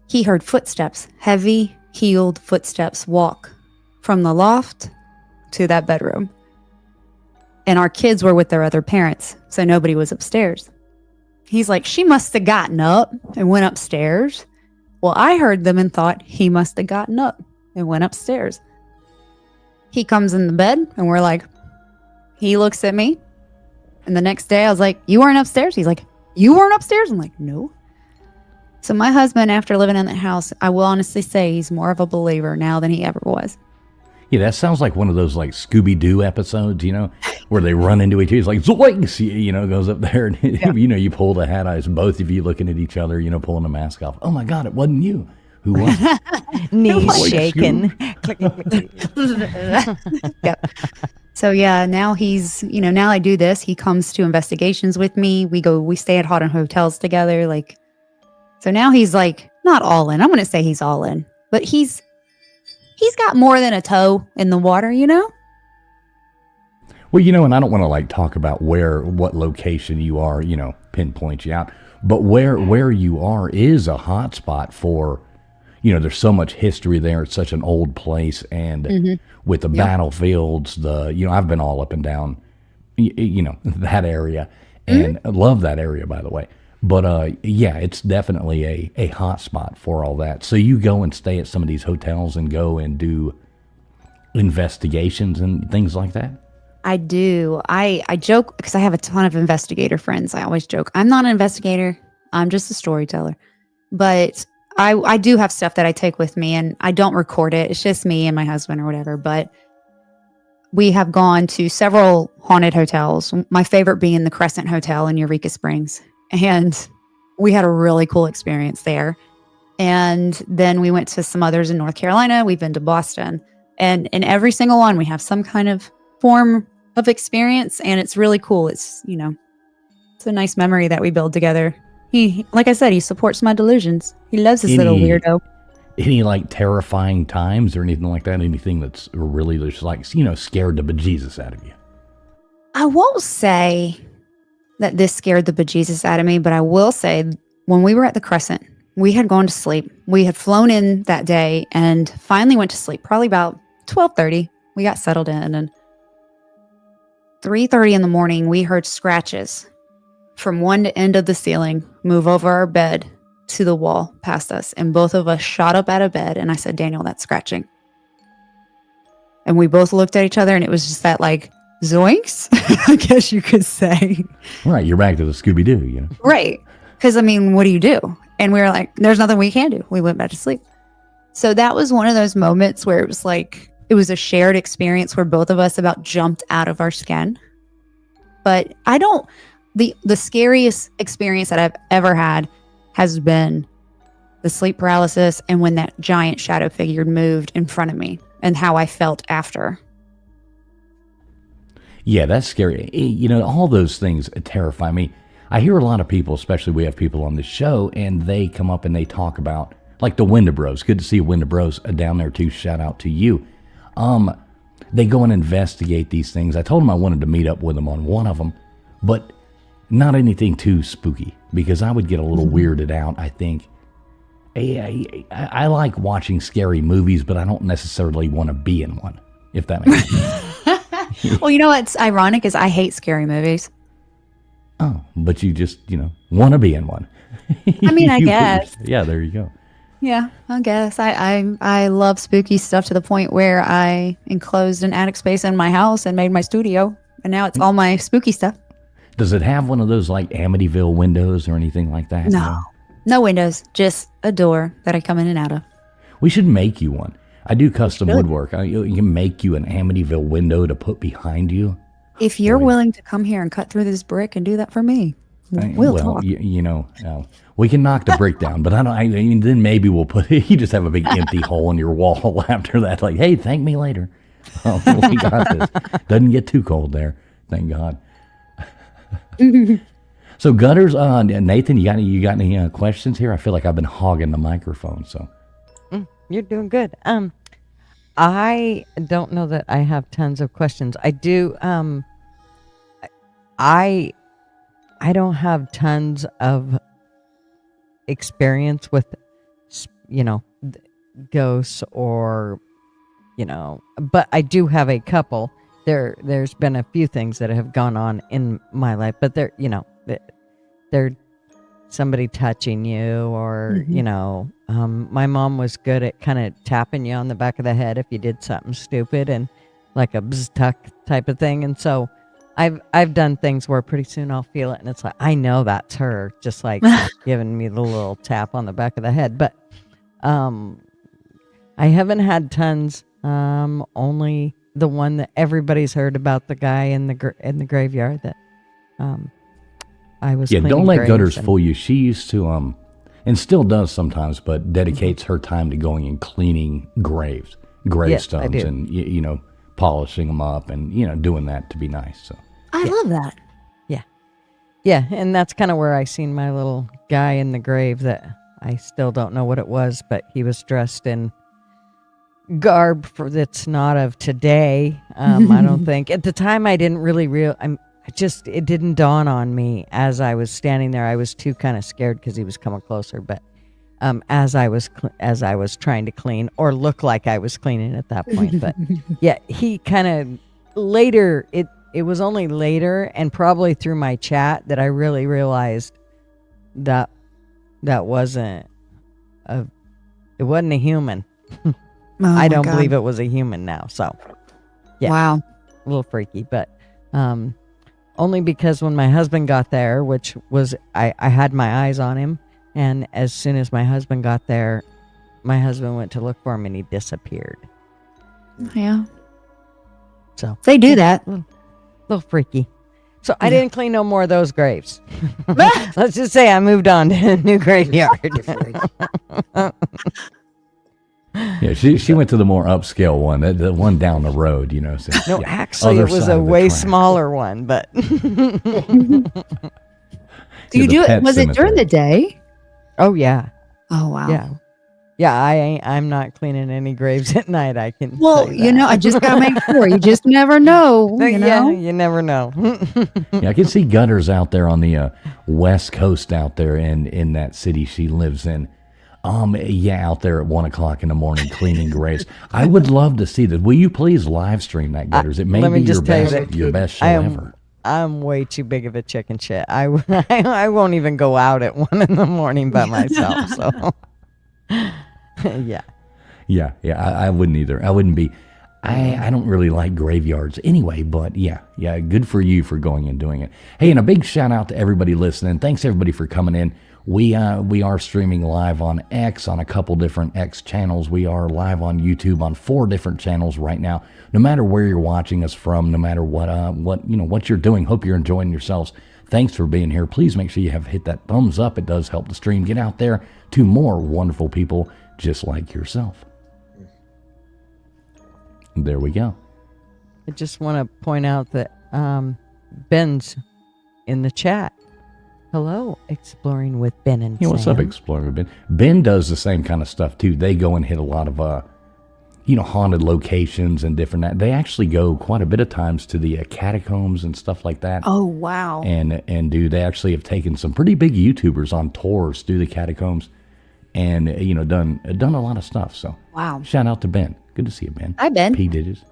he heard footsteps, heavy heeled footsteps walk from the loft to that bedroom. And our kids were with their other parents, so nobody was upstairs. He's like, she must have gotten up and went upstairs. Well, I heard them and thought he must have gotten up and went upstairs. He comes in the bed, and we're like, he looks at me. And the next day I was like, you weren't upstairs? He's like, you weren't upstairs? I'm like, no. So my husband, after living in that house, I will honestly say he's more of a believer now than he ever was. Yeah, that sounds like one of those like Scooby-Doo episodes, where they run into each other. It's like, zoinks, goes up there and, you pull the hat eyes, both of you looking at each other, pulling the mask off. Oh my God, it wasn't you. Who was it? Knees shaking. Yep. So yeah, now he's, now I do this. He comes to investigations with me. We stay at haunted hotels together. So now he's like, not all in. I'm going to say he's all in, but he's got more than a toe in the water, Well, and I don't want to like talk about what location you are, pinpoint you out, but where you are is a hot spot for, there's so much history there. It's such an old place. And with the battlefields, I've been all up and down, that area, and I love that area, by the way. But yeah, it's definitely a hot spot for all that. So you go and stay at some of these hotels and go and do investigations and things like that? I do. I joke because I have a ton of investigator friends. I always joke, I'm not an investigator. I'm just a storyteller. But I do have stuff that I take with me, and I don't record it. It's just me and my husband or whatever. But we have gone to several haunted hotels, my favorite being the Crescent Hotel in Eureka Springs. And we had a really cool experience there. And then we went to some others in North Carolina. We've been to Boston. And in every single one, we have some kind of form of experience. And it's really cool. It's, it's a nice memory that we build together. He, like I said, he supports my delusions. He loves this little weirdo. Any like terrifying times or anything like that? Anything that's really just like, scared the bejesus out of you? I won't say that this scared the bejesus out of me, but I will say when we were at the Crescent, we had gone to sleep. We had flown in that day and finally went to sleep, probably about 12:30. We got settled in, and 3:30 in the morning, we heard scratches from one end of the ceiling move over our bed to the wall past us. And both of us shot up out of bed. And I said, Daniel, that's scratching. And we both looked at each other, and it was just that like, zoinks, I guess you could say. Right. You're back to the Scooby-Doo, Right. Because, what do you do? And we were like, there's nothing we can do. We went back to sleep. So that was one of those moments where it was like, it was a shared experience where both of us about jumped out of our skin. But the scariest experience that I've ever had has been the sleep paralysis and when that giant shadow figure moved in front of me and how I felt after. Yeah, that's scary. All those things terrify me. I hear a lot of people, especially we have people on the show, and they come up and they talk about, like the Winda Bros. Good to see Winda Bros down there too. Shout out to you. They go and investigate these things. I told them I wanted to meet up with them on one of them, but not anything too spooky because I would get a little weirded out, I think. I like watching scary movies, but I don't necessarily want to be in one, if that makes sense. Well, what's ironic is I hate scary movies. Oh, but you just, want to be in one. I guess. Yeah, there you go. Yeah, I guess I love spooky stuff to the point where I enclosed an attic space in my house and made my studio, and now it's all my spooky stuff. Does it have one of those like Amityville windows or anything like that? No, no windows, just a door that I come in and out of. We should make you one. I do custom Should. woodwork. You can make you an Amityville window to put behind you. If you're willing to come here and cut through this brick and do that for me, we'll talk. We can knock the brick down, but I mean, then maybe we'll put you just have a big empty hole in your wall after that. Like, hey, thank me later. Oh, we got this. Doesn't get too cold there, thank God. So gutters, Nathan, you got any questions here? I feel like I've been hogging the microphone. So You're doing good. I don't know that I have tons of questions. I do. I don't have tons of experience with, ghosts or, but I do have a couple. There's been a few things that have gone on in my life, but they're somebody touching you or, my mom was good at kind of tapping you on the back of the head if you did something stupid and like a bzz tuck type of thing. And so I've done things where pretty soon I'll feel it and it's like, I know that's her, just like giving me the little tap on the back of the head. But I haven't had tons, only the one that everybody's heard about, the guy in the graveyard that I was cleaning don't let graves gutters and- fool you. She used to and still does sometimes, but dedicates her time to going and cleaning gravestones do. and polishing them up and doing that to be nice. So I love that. Yeah, and that's kind of where I seen my little guy in the grave that I still don't know what it was, but he was dressed in garb that's not of today. I don't think. At the time I didn't really it didn't dawn on me as I was standing there. I was too kind of scared because he was coming closer, but as I was trying to clean or look like I was cleaning at that point. But yeah, he kind of later, it was only later and probably through my chat that I really realized that wasn't it wasn't a human. Oh I don't my God. believe it was a human now. So yeah, Wow. a little freaky, but only because when my husband got there, which was I had my eyes on him, and as soon as my husband got there, my husband went to look for him and he disappeared. Yeah. So They do that. little freaky. So I didn't clean no more of those graves. Let's just say I moved on to a new graveyard. yeah, she went to the more upscale one, the one down the road. So, No, yeah, actually, other it was side a of the way track. smaller one, but Do Yeah, you the do it? pet Was it during cemetery. the day? oh yeah, Oh wow. yeah. I'm not cleaning any graves at night. I can. Well, tell you that. I just gotta make sure. You just never know. Yeah, you never know. Yeah, I can see gutters out there on the west coast out there in that city she lives in. Out there at 1 o'clock in the morning cleaning graves. I would love to see that. Will you please live stream that, gutters? It may let me be your just tell you best, that your best show I am ever. I'm way too big of a chicken shit. I won't even go out at 1 in the morning by myself. So yeah. Yeah, I wouldn't either. I wouldn't be. I don't really like graveyards anyway, but yeah, good for you for going and doing it. Hey, and a big shout out to everybody listening. Thanks everybody for coming in. We are streaming live on X, on a couple different X channels. We are live on YouTube on 4 different channels right now. No matter where you're watching us from, no matter what you're doing, hope you're enjoying yourselves. Thanks for being here. Please make sure you have hit that thumbs up. It does help the stream get out there to more wonderful people just like yourself. There we go. I just want to point out that Ben's in the chat. Hello, Exploring with Ben and Hey, what's Sam. up, Explorer Ben? Ben does the same kind of stuff too. They go and hit a lot of haunted locations and different. They actually go quite a bit of times to the catacombs and stuff like that. Oh wow. And they actually have taken some pretty big YouTubers on tours through the catacombs, and done a lot of stuff. So Wow. shout out to Ben. Good to see you, Ben. Hi, Ben. P did his.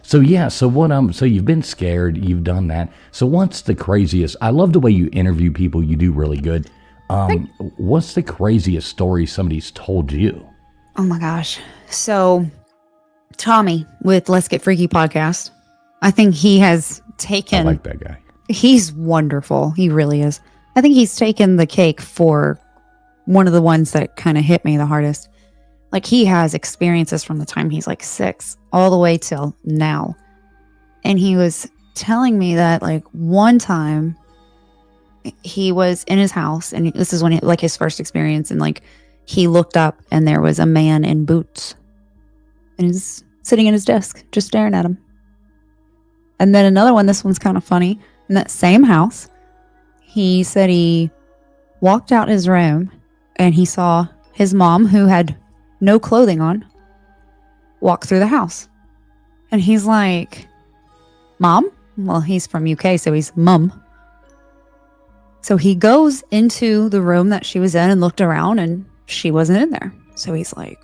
So you've been scared, you've done that. So what's the craziest? I love the way you interview people. You do really good. What's the craziest story somebody's told you? Oh my gosh. So Tommy with Let's Get Freaky podcast, I think he has taken. I like that guy. He's wonderful. He really is. I think he's taken the cake for one of the ones that kind of hit me the hardest. Like he has experiences from the time he's like 6 all the way till now. And he was telling me that like one time he was in his house and this is when like his first experience, and like he looked up and there was a man in boots and he's sitting at his desk just staring at him. And then another one, this one's kind of funny. In that same house, he said he walked out his room and he saw his mom, who had no clothing on, walk through the house. And he's like, Mom? Well, he's from UK, so he's Mum. So he goes into the room that she was in and looked around and she wasn't in there. So he's like,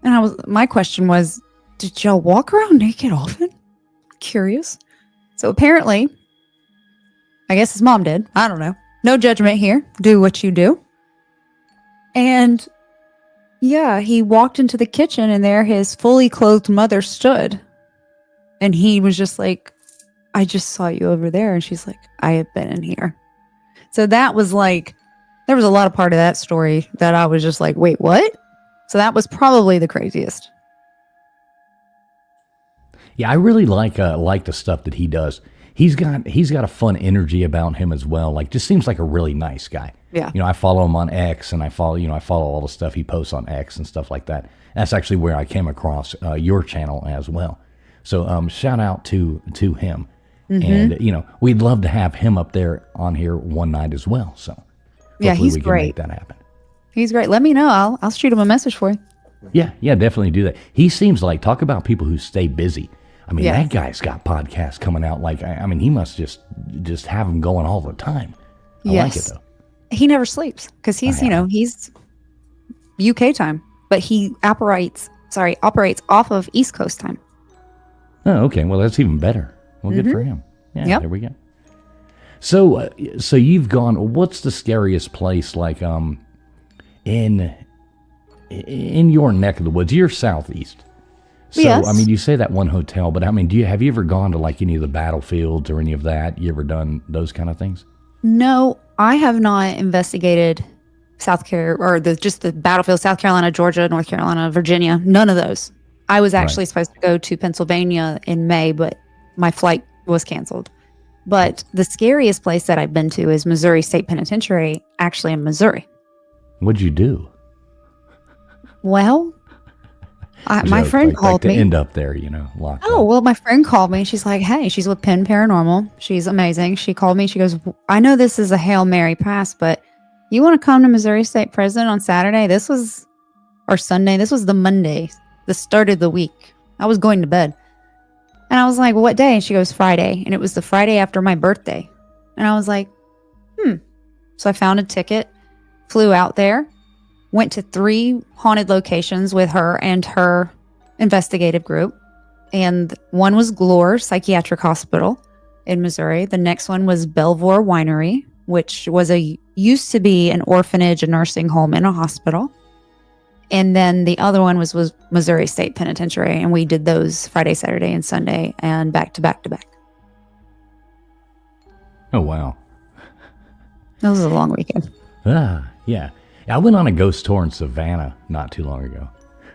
and my question was, did y'all walk around naked often? Curious. So apparently, I guess his mom did. I don't know. No judgment here. Do what you do. And yeah, he walked into the kitchen and there his fully clothed mother stood. And he was just like, I just saw you over there. And she's like, I have been in here. So that was like, there was a lot of part of that story that I was just like, wait, what? So that was probably the craziest. Yeah, I really like the stuff that he does. He's got a fun energy about him as well. Like, just seems like a really nice guy. Yeah. I follow him on X, and I follow all the stuff he posts on X and stuff like that. That's actually where I came across your channel as well. So shout out to him. Mm-hmm. And we'd love to have him up there on here one night as well. So yeah, he's we can great. Make that happen. He's great. Let me know. I'll shoot him a message for you. Yeah, definitely do that. He seems like, talk about people who stay busy. I mean, That guy's got podcasts coming out. Like, I mean, he must just have them going all the time. I like it though. He never sleeps because he's UK time, but he operates off of East Coast time. Oh, okay. Well, that's even better. Well, good for him. Yeah, yep. There we go. So you've gone. What's the scariest place like in your neck of the woods? You're southeast. So, yes. I mean, you say that one hotel, but I mean, have you ever gone to like any of the battlefields or any of that? You ever done those kind of things? No, I have not investigated South Carolina or just the battlefield, South Carolina, Georgia, North Carolina, Virginia. None of those. I was actually supposed to go to Pennsylvania in May, but my flight was canceled. But the scariest place that I've been to is Missouri State Penitentiary, actually in Missouri. What'd you do? Well, my friend called me. To end up there, locked up. Well, my friend called me. She's like, hey, she's with Penn Paranormal. She's amazing. She called me. She goes, I know this is a Hail Mary pass, but you want to come to Missouri State Prison on Saturday? Or Sunday. This was the Monday, the start of the week. I was going to bed. And I was like, what day? And she goes, Friday. And it was the Friday after my birthday. And I was like, So I found a ticket, flew out there, went to 3 haunted locations with her and her investigative group. And one was Glore Psychiatric Hospital in Missouri. The next one was Belvoir Winery, which used to be an orphanage, a nursing home, and a hospital. And then the other one was Missouri State Penitentiary. And we did those Friday, Saturday, and Sunday, and back to back to back. Oh, wow. That was a long weekend. Yeah. I went on a ghost tour in Savannah not too long ago.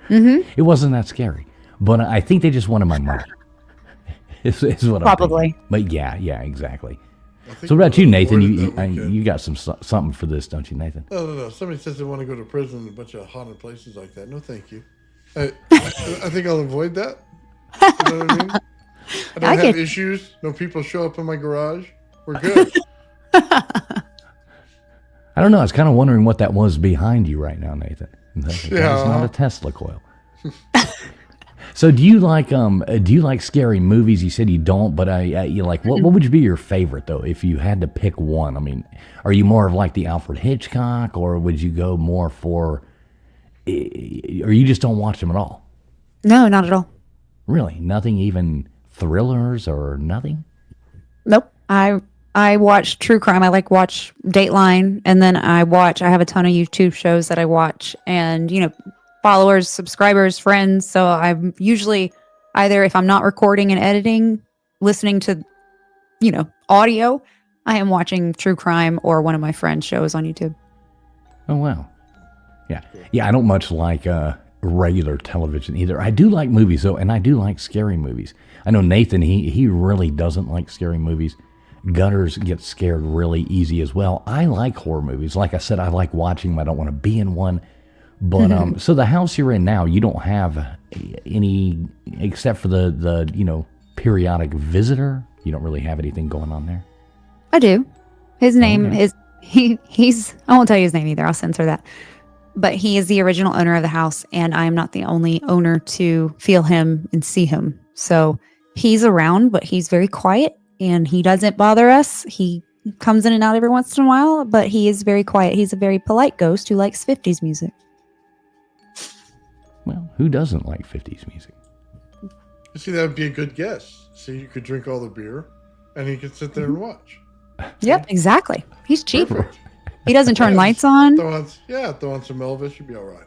Mm-hmm. It wasn't that scary, but I think they just wanted my money. is what Probably. I'm thinking. But yeah, exactly. So what about you, Nathan? You got something for this, don't you, Nathan? No. Somebody says they want to go to prison and a bunch of haunted places like that. No, thank you. I think I'll avoid that. You know what I mean? I don't have issues. No people show up in my garage. We're good. I don't know. I was kind of wondering what that was behind you right now, Nathan. That's not a Tesla coil. So do you like scary movies? You said you don't, but what would be your favorite though if you had to pick one? I mean, are you more of like the Alfred Hitchcock, or would you go more for, or you just don't watch them at all? No, not at all. Really? Nothing, even thrillers or nothing? Nope. I I watch true crime. I like watch Dateline, and then I have a ton of YouTube shows that I watch, and followers, subscribers, friends. So I'm usually either, if I'm not recording and editing, listening to audio, I am watching true crime or one of my friends' shows on YouTube. Oh, wow. Yeah, I don't much like regular television either. I do like movies, though, and I do like scary movies. I know Nathan, he really doesn't like scary movies. Gutters gets scared really easy as well. I like horror movies. Like I said, I like watching them. I don't want to be in one. But so the house you're in now, you don't have any, except for the periodic visitor. You don't really have anything going on there. I do. His name is he's. I won't tell you his name either. I'll censor that. But he is the original owner of the house, and I am not the only owner to feel him and see him. So he's around, but he's very quiet, and he doesn't bother us. He comes in and out every once in a while, but he is very quiet. He's a very polite ghost who likes 50s music. Well, who doesn't like 50s music? You see, that would be a good guess. See, you could drink all the beer, and he could sit there and watch. Yep, exactly. He's cheap. Perfect. He doesn't turn lights on. Throw on some Elvis, you'd be all right.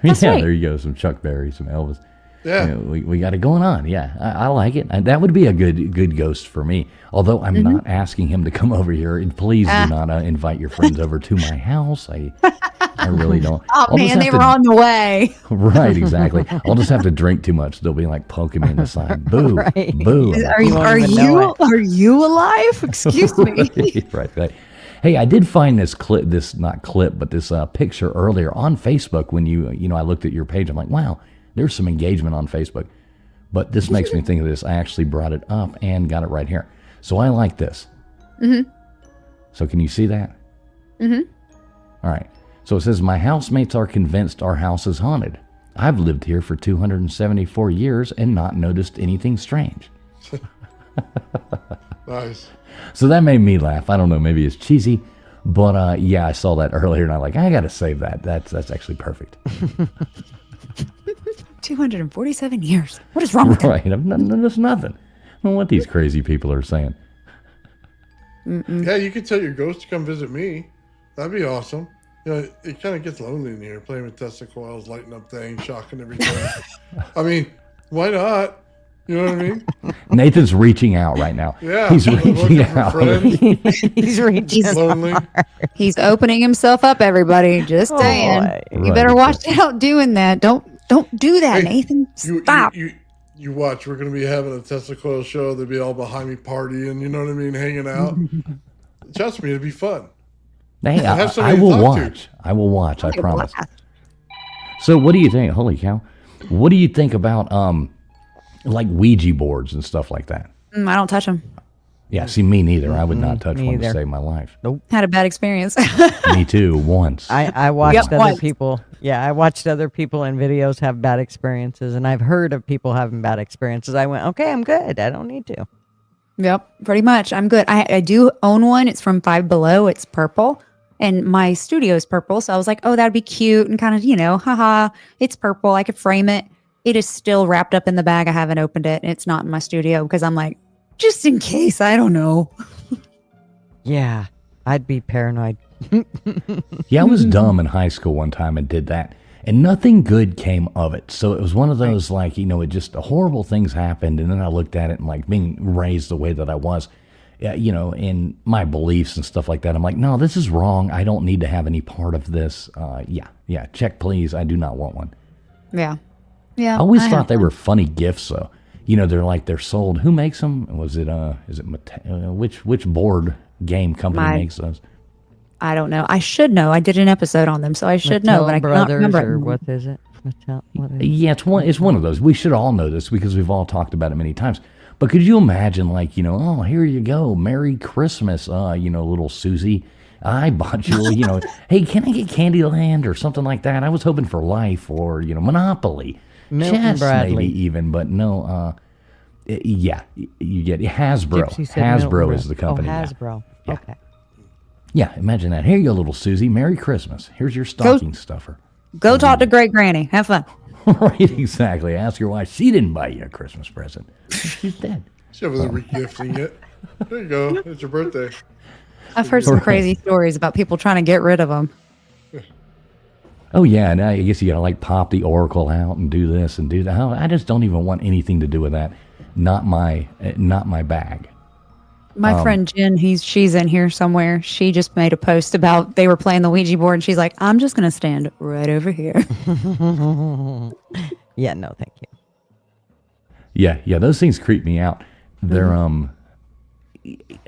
That's yeah, right. There you go. Some Chuck Berry, some Elvis. Yeah. We got it going on. Yeah, I like it. That would be a good ghost for me. Although I'm not asking him to come over here. And please do not invite your friends over to my house. I really don't. Oh, man, they were on the way. Right, exactly. I'll just have to drink too much. They'll be like poking me in the side. Boo, Right. boo. Are you alive? Excuse me. Right. Hey, I did find this picture earlier on Facebook when I looked at your page. I'm like, wow, there's some engagement on Facebook. But this makes me think of this. I actually brought it up and got it right here. So I like this. Mm-hmm. So can you see that? Mm-hmm. All right. So it says, my housemates are convinced our house is haunted. I've lived here for 274 years and not noticed anything strange. Nice. So that made me laugh. I don't know, maybe it's cheesy, but I saw that earlier and I got to save that. That's actually perfect. 247 years. What is wrong with that? Right. That's nothing. I don't know what these crazy people are saying. Yeah, you could tell your ghost to come visit me. That'd be awesome. It kind of gets lonely in here, playing with Tesla coils, lighting up things, shocking everything. I mean, why not? You know what I mean? Nathan's reaching out right now. Yeah. He's reaching out. He's reaching. Lonely. He's opening himself up, everybody. Just saying. Right. You better watch out doing that. Don't do that, Nathan. Stop. You watch. We're going to be having a Tesla coil show. They'll be all behind me partying, you know what I mean, hanging out. Trust me, it'll be fun. Hey, Have I somebody will to talk watch. I will watch. I Like a promise. blast. So what do you think? Holy cow. What do you think about like Ouija boards and stuff like that? I don't touch them. Yeah, see, me neither. I would not touch me one to either. save my life. Had a bad experience. Me too, once. I watched Yep, other once. people. Yeah, I watched other people in videos have bad experiences, and I've heard of people having bad experiences. I went, okay, I'm good. I don't need to. Yep, pretty much. I'm good. I do own one. It's from Five Below. It's purple. And my studio is purple. So I was like, oh, that'd be cute. And kind of, haha, it's purple. I could frame it. It is still wrapped up in the bag. I haven't opened it. And it's not in my studio because I'm like, just in case. I don't know. Yeah, I'd be paranoid. Yeah, I was dumb in high school one time and did that. And nothing good came of it. So it was one of those, like, it just horrible things happened. And then I looked at it and, like, being raised the way that I was, in my beliefs and stuff like that, I'm like, no, this is wrong. I don't need to have any part of this. Yeah, check, please. I do not want one. Yeah. Yeah. I always thought have they one. were funny gifts, though. They're sold. Who makes them? Was it, is it, which board game company makes those? I don't know. I should know. I did an episode on them, so I should know, but I cannot Brothers, remember. or what is it? What is it? Yeah, it's one of those. We should all know this because we've all talked about it many times. But could you imagine, like, oh, here you go, Merry Christmas, little Susie. I bought you, hey, can I get Candyland or something like that? I was hoping for Life or, Monopoly. Milton Chess, Bradley. maybe even, but no. You get Hasbro. Gypsy said Hasbro Milton is the company. Oh, now. Hasbro. Yeah. Okay. Yeah, imagine that. Here you go, little Susie. Merry Christmas. Here's your stocking stuffer. Go talk to Great Granny. Have fun. Right, exactly. Ask her why she didn't buy you a Christmas present. She's dead. She's over there regifting it. There you go. It's your birthday. I've heard some crazy stories about people trying to get rid of them. Oh yeah, and I guess you gotta like pop the oracle out and do this and do that. I just don't even want anything to do with that. Not my bag. My friend Jen, she's in here somewhere. She just made a post about they were playing the Ouija board, and she's like, "I'm just gonna stand right over here." Yeah, no, thank you. Yeah, those things creep me out. They're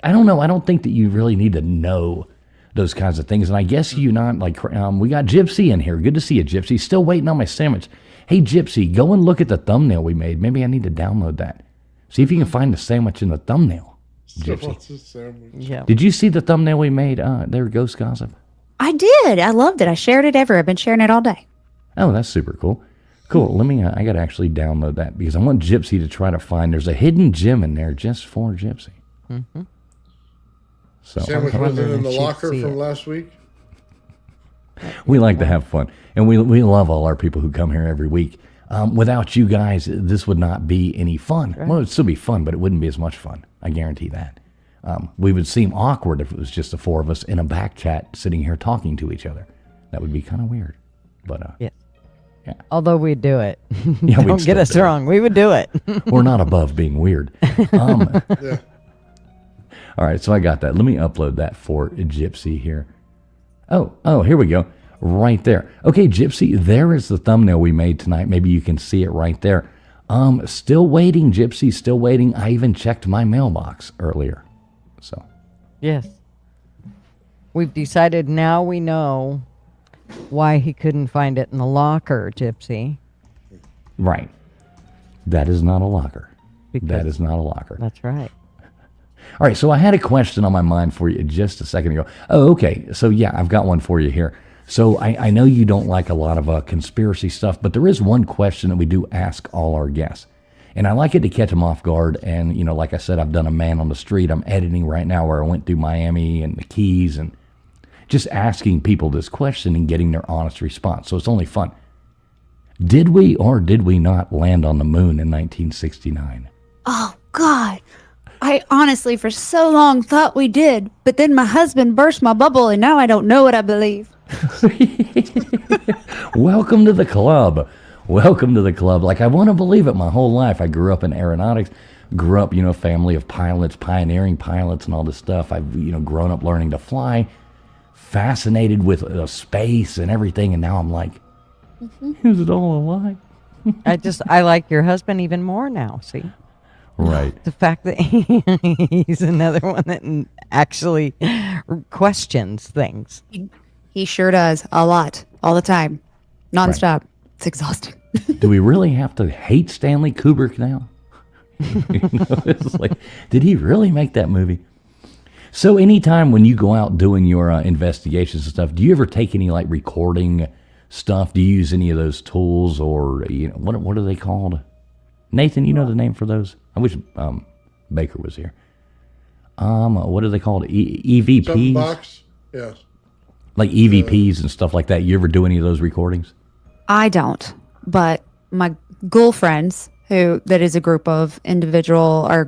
I don't know. I don't think that you really need to know those kinds of things. And I guess you not like, we got Gypsy in here. Good to see you, Gypsy. Still waiting on my sandwich. Hey, Gypsy, go and look at the thumbnail we made. Maybe I need to download that. See if you can find the sandwich in the thumbnail, Gypsy. Yeah. Did you see the thumbnail we made there, Ghost Gossip? I did. I loved it. I shared it everywhere. I've been sharing it all day. Oh, that's super cool. Cool. Let me, I got to actually download that because I want Gypsy to try to find, there's a hidden gem in there just for Gypsy. Mm-hmm. So Sandwich wasn't in the locker from last week. we like to have fun, and we love all our people who come here every week. Without you guys, this would not be any fun. Right. Well, it'd still be fun, but it wouldn't be as much fun. I guarantee that. We would seem awkward if it was just the four of us in a back chat sitting here talking to each other. That would be kind of weird. But yeah. Yeah. Although we'd do it. Yeah, Don't get us wrong. We would do it. We're not above being weird. Yeah. All right, so I got that. Let me upload that for Gypsy here. Oh, here we go. Right there. Okay, Gypsy, there is the thumbnail we made tonight. Maybe you can see it right there. Still waiting, Gypsy, still waiting. I even checked my mailbox earlier. So. Yes. We've decided now we know why he couldn't find it in the locker, Gypsy. Right. That is not a locker. Because that is not a locker. That's right. All right, so I had a question on my mind for you just a second ago. Oh, okay. So, yeah, I've got one for you here. So I know you don't like a lot of conspiracy stuff, but there is one question that we do ask all our guests. And I like it to catch them off guard. And, like I said, I've done a man on the street. I'm editing right now where I went through Miami and the Keys and just asking people this question and getting their honest response. So it's only fun. Did we or did we not land on the moon in 1969? Oh, God. I honestly, for so long, thought we did. But then my husband burst my bubble, and now I don't know what I believe. Welcome to the club. Welcome to the club. Like, I want to believe it my whole life. I grew up in aeronautics, grew up, a family of pilots, pioneering pilots and all this stuff. I've, grown up learning to fly, fascinated with space and everything. And now I'm like, is it all a lie? I like your husband even more now, see? Right. The fact that he's another one that actually questions things. He sure does. A lot. All the time. Nonstop. Right. It's exhausting. Do we really have to hate Stanley Kubrick now? It's like, did he really make that movie? So anytime when you go out doing your investigations and stuff, do you ever take any like recording stuff? Do you use any of those tools or, what are they called? Nathan, you know the name for those? I wish Baker was here. What are they called? EVPs? Something box? Yes. Like EVPs and stuff like that. You ever do any of those recordings? I don't, but my ghoul friends, that is a group of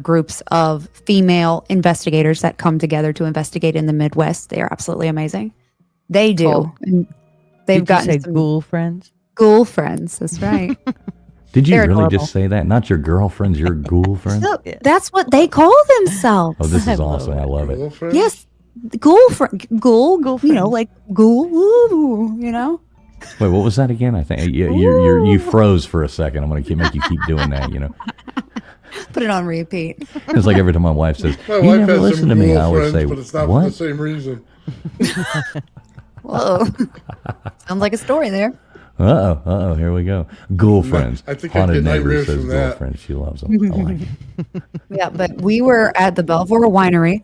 groups of female investigators that come together to investigate in the Midwest. They are absolutely amazing. They do. Oh. And they've got ghoul friends? Ghoul friends, that's right. Did you really just say that? Not your girlfriends, your ghoul friends? So, that's what they call themselves. Oh, this is awesome. I love it. Yes. Ghoul, like ghoul, Wait, what was that again? I think you froze for a second. I'm going to make you keep doing that, Put it on repeat. It's like every time my wife says, my you wife never listen to me, I always say, but it's not what? for the same reason. Whoa. Sounds like a story there. Uh-oh, here we go. Ghoul friends. I think Haunted I get neighbor nightmares says from ghoul that. friends. She loves them. I like it. Yeah, but we were at the Belvoir Winery,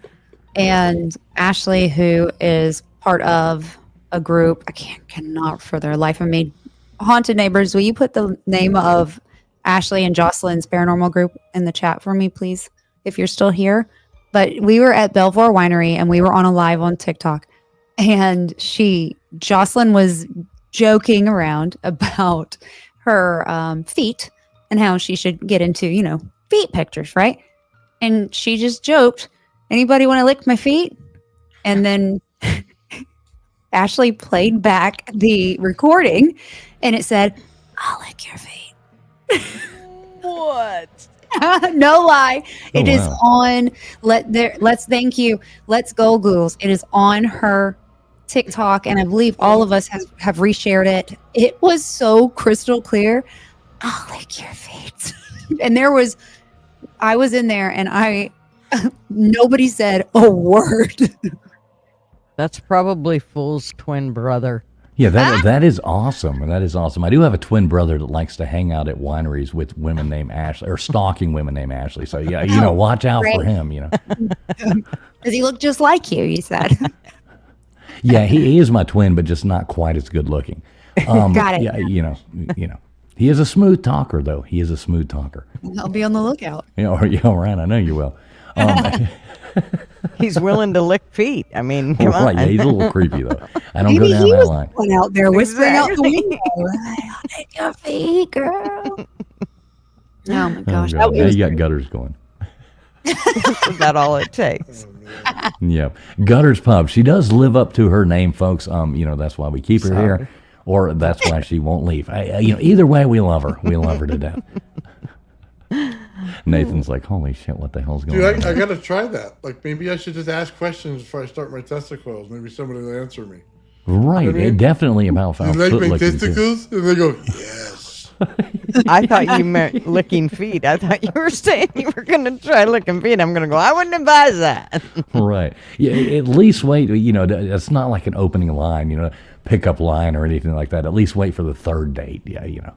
and Ashley, who is part of a group, I cannot for their life of me, Haunted Neighbors, will you put the name of Ashley and Jocelyn's paranormal group in the chat for me, please, if you're still here? But we were at Belvoir Winery, and we were on a live on TikTok, and Jocelyn was joking around about her feet and how she should get into, feet pictures, right? And she just joked Anybody want to lick my feet? And then Ashley played back the recording and it said, I'll lick your feet. What? No lie. It is wow. on let's thank you. Let's go Googles. It is on her TikTok, and I believe all of us have reshared it. It was so crystal clear. I'll lick your feet. And I was in there and nobody said a word. That's probably Fool's twin brother. Yeah, that is awesome. That is awesome. I do have a twin brother that likes to hang out at wineries with women named Ashley, or stalking women named Ashley. So yeah, watch out for him. Does he look just like you said? Yeah, he is my twin, but just not quite as good looking. Got it. Yeah, he is a smooth talker, though. He is a smooth talker. I'll be on the lookout. Yeah, right. I know you will. He's willing to lick feet. I mean, come on. Right? Yeah, he's a little creepy though. I don't Maybe go down he that was line. the one out there whispering out the Exactly. window. I'll take your feet, girl. Oh my Oh, gosh. God. Now you got Gutters going. Is that all it takes? Yeah, Gutters Pub. She does live up to her name, folks. That's why we keep her here, or that's why she won't leave. Either way, we love her. We love her to death. Nathan's like, holy shit, what the hell's going on? Dude, I gotta try that. Like, maybe I should just ask questions before I start my testicles. Maybe somebody will answer me. Right, You know what I mean? Definitely about You foul like foot my licking, too. testicles? And they go, yes. I thought you meant licking feet. I thought you were saying you were going to try licking feet. I'm going to go, I wouldn't advise that. Right. Yeah, at least wait, it's not like an opening line, pickup line or anything like that. At least wait for the third date. Yeah,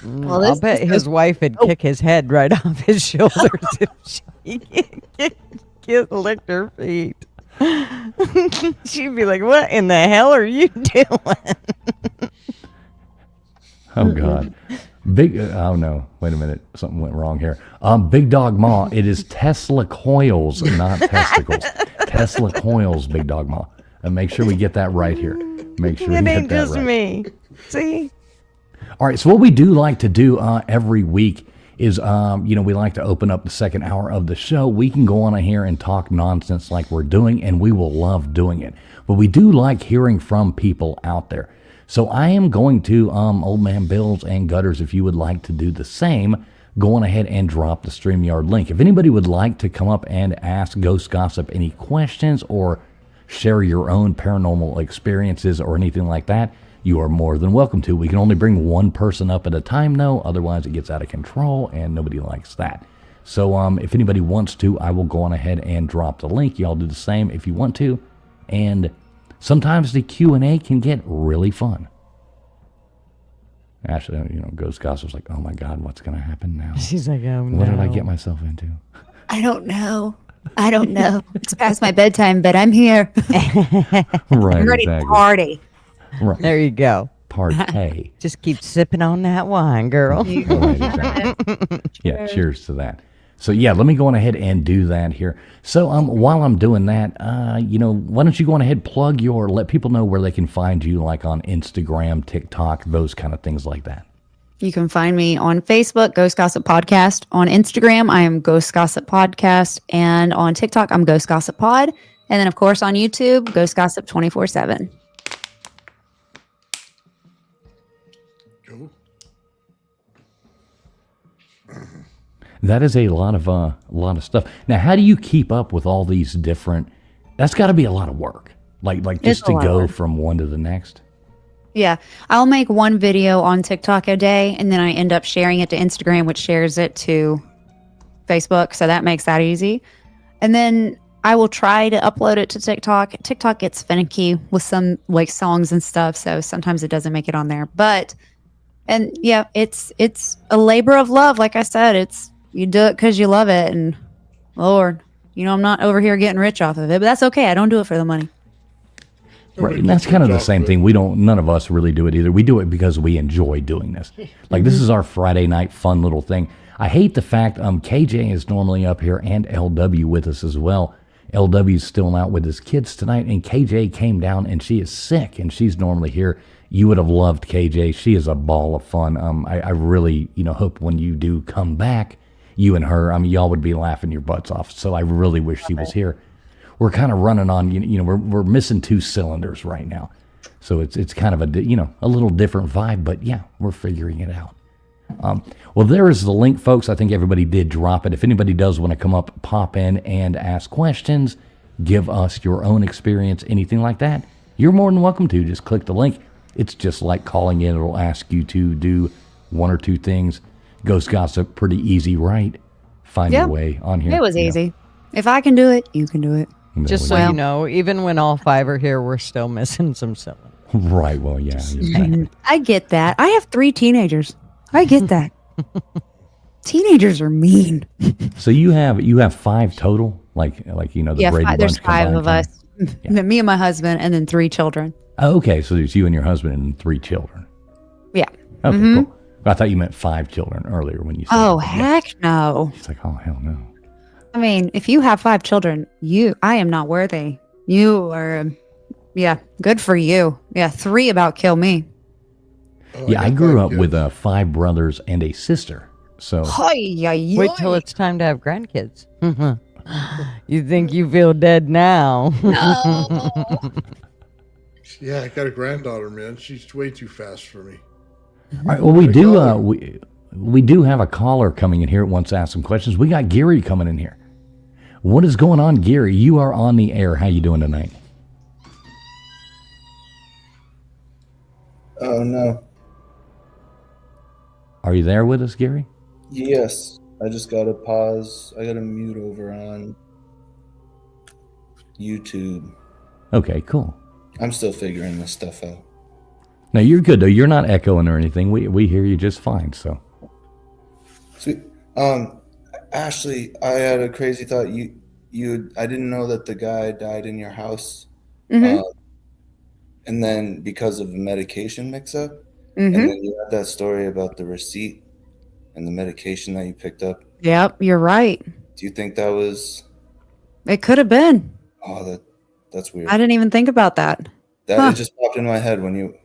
Well, I'll bet his wife would kick his head right off his shoulders if she licked her feet. She'd be like, what in the hell are you doing? Oh, God. Oh, no. Wait a minute. Something went wrong here. Big Dog Ma, it is Tesla coils, not testicles. Tesla coils, Big Dog Ma. And make sure we get that right here. Make sure we It get ain't that just right. me. See? All right, so what we do like to do every week is, we like to open up the second hour of the show. We can go on here and talk nonsense like we're doing, and we will love doing it. But we do like hearing from people out there. So I am going to, Old Man Bills and Gutters, if you would like to do the same, go on ahead and drop the StreamYard link. If anybody would like to come up and ask Ghost Gossip any questions or share your own paranormal experiences or anything like that, you are more than welcome to. We can only bring one person up at a time, though. Otherwise, it gets out of control, and nobody likes that. So if anybody wants to, I will go on ahead and drop the link. Y'all do the same if you want to. And sometimes the Q&A can get really fun. Ashley, Ghost Gossip's like, oh, my God, what's going to happen now? She's like, oh, no. What did I get myself into? I don't know. It's past my bedtime, but I'm here. Right, I'm ready to party. Right. There you go. Partay. Just keep sipping on that wine, girl. Right, exactly. Yeah, cheers to that. So yeah, let me go on ahead and do that here. So while I'm doing that, why don't you go on ahead, let people know where they can find you, like on Instagram, TikTok, those kind of things like that. You can find me on Facebook, Ghost Gossip Podcast. On Instagram, I am Ghost Gossip Podcast. And on TikTok, I'm Ghost Gossip Pod. And then, of course, on YouTube, Ghost Gossip 24/7. Cool. That is a lot of stuff. Now, how do you keep up with all these different? That's got to be a lot of work. Like just to go from one to the next. Yeah, I'll make one video on TikTok a day, and then I end up sharing it to Instagram, which shares it to Facebook. So that makes that easy. And then I will try to upload it to TikTok. TikTok gets finicky with some like songs and stuff, so sometimes it doesn't make it on there. And yeah, it's a labor of love. Like I said, you do it because you love it, and Lord, I'm not over here getting rich off of it, but that's okay. I don't do it for the money. Right, and that's kind of the same thing. None of us really do it either. We do it because we enjoy doing this. Like, this is our Friday night fun little thing. I hate the fact KJ is normally up here and LW with us as well. LW's still out with his kids tonight, and KJ came down and she is sick, and she's normally here. You would have loved KJ. She is a ball of fun. I really, hope when you do come back you and her. I mean, y'all would be laughing your butts off. So I really wish she was here. We're kind of running on, we're missing 2 cylinders right now. So it's kind of a little different vibe, but yeah, we're figuring it out. Well, there is the link, folks. I think everybody did drop it. If anybody does want to come up, pop in and ask questions, give us your own experience, anything like that, you're more than welcome to. Just click the link. It's just like calling in. It'll ask you to do 1 or 2 things. Ghost Gossip, pretty easy, right? Find your way on here. It was easy. If I can do it, you can do it. Just so you know, even when all 5 are here, we're still missing some cylinders. Right. Well, yeah. Exactly. I get that. I have 3 teenagers. I get that. Teenagers are mean. So you have 5 total, like the Brady there's Bunch 5 combined of us. Yeah. Me and my husband, and then 3 children. Oh, okay, so there's you and your husband and 3 children. Yeah. Okay, cool. I thought you meant 5 children earlier when you said. Oh, heck no. She's like, oh hell no. I mean, if you have 5 children, I am not worthy. You are, good for you. Yeah, 3 about kill me. Oh, Yeah, I grew up with 5 brothers and a sister. So Wait till it's time to have grandkids. You think you feel dead now? Yeah, I got a granddaughter, man. She's way too fast for me. all right, well, we do have a caller coming in here that wants to ask some questions. We got Gary coming in here. What is going on, Gary? You are on the air. How you doing tonight? Oh, no. Are you there with us, Gary? Yes. I just got to pause. I got to mute over on YouTube. Okay, cool. I'm still figuring this stuff out. No, you're good though. You're not echoing or anything. We hear you just fine. So. Sweet. Ashley, I had a crazy thought. I didn't know that the guy died in your house. Mm-hmm. And then because of a medication mix-up. Mm-hmm. And then you had that story about the receipt and the medication that you picked up. Yep, you're right. Do you think that was? It could have been. Oh, that's weird. I didn't even think about that. It just popped in my head when you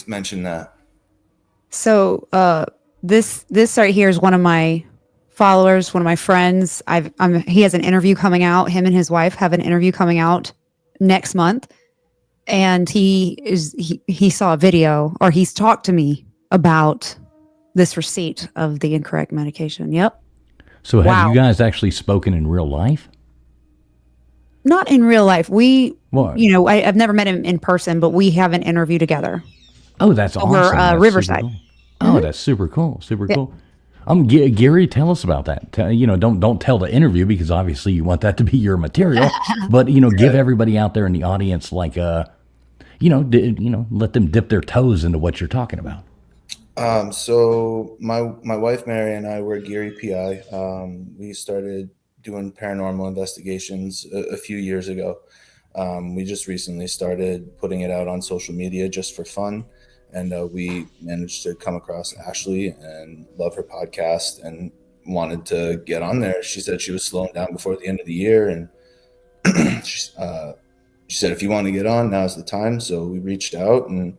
mentioned that. So this right here is one of my followers, one of my friends. He has an interview coming out. Him and his wife have an interview coming out next month, and he saw a video, or he's talked to me about this receipt of the incorrect medication. Yep. So have you guys actually spoken in real life? Not in real life. What? I've never met him in person, but we have an interview together. Oh, that's over, awesome. That's Riverside. Super cool. Oh, that's super cool. Super cool. Gary, tell us about that. Don't tell the interview because obviously you want that to be your material. But give everybody out there in the audience let them dip their toes into what you're talking about. So my wife Mary and I were Geary PI. We started doing paranormal investigations a few years ago. We just recently started putting it out on social media just for fun. And we managed to come across Ashley and love her podcast and wanted to get on there. She said she was slowing down before the end of the year. And she said, if you want to get on, now's the time. So we reached out and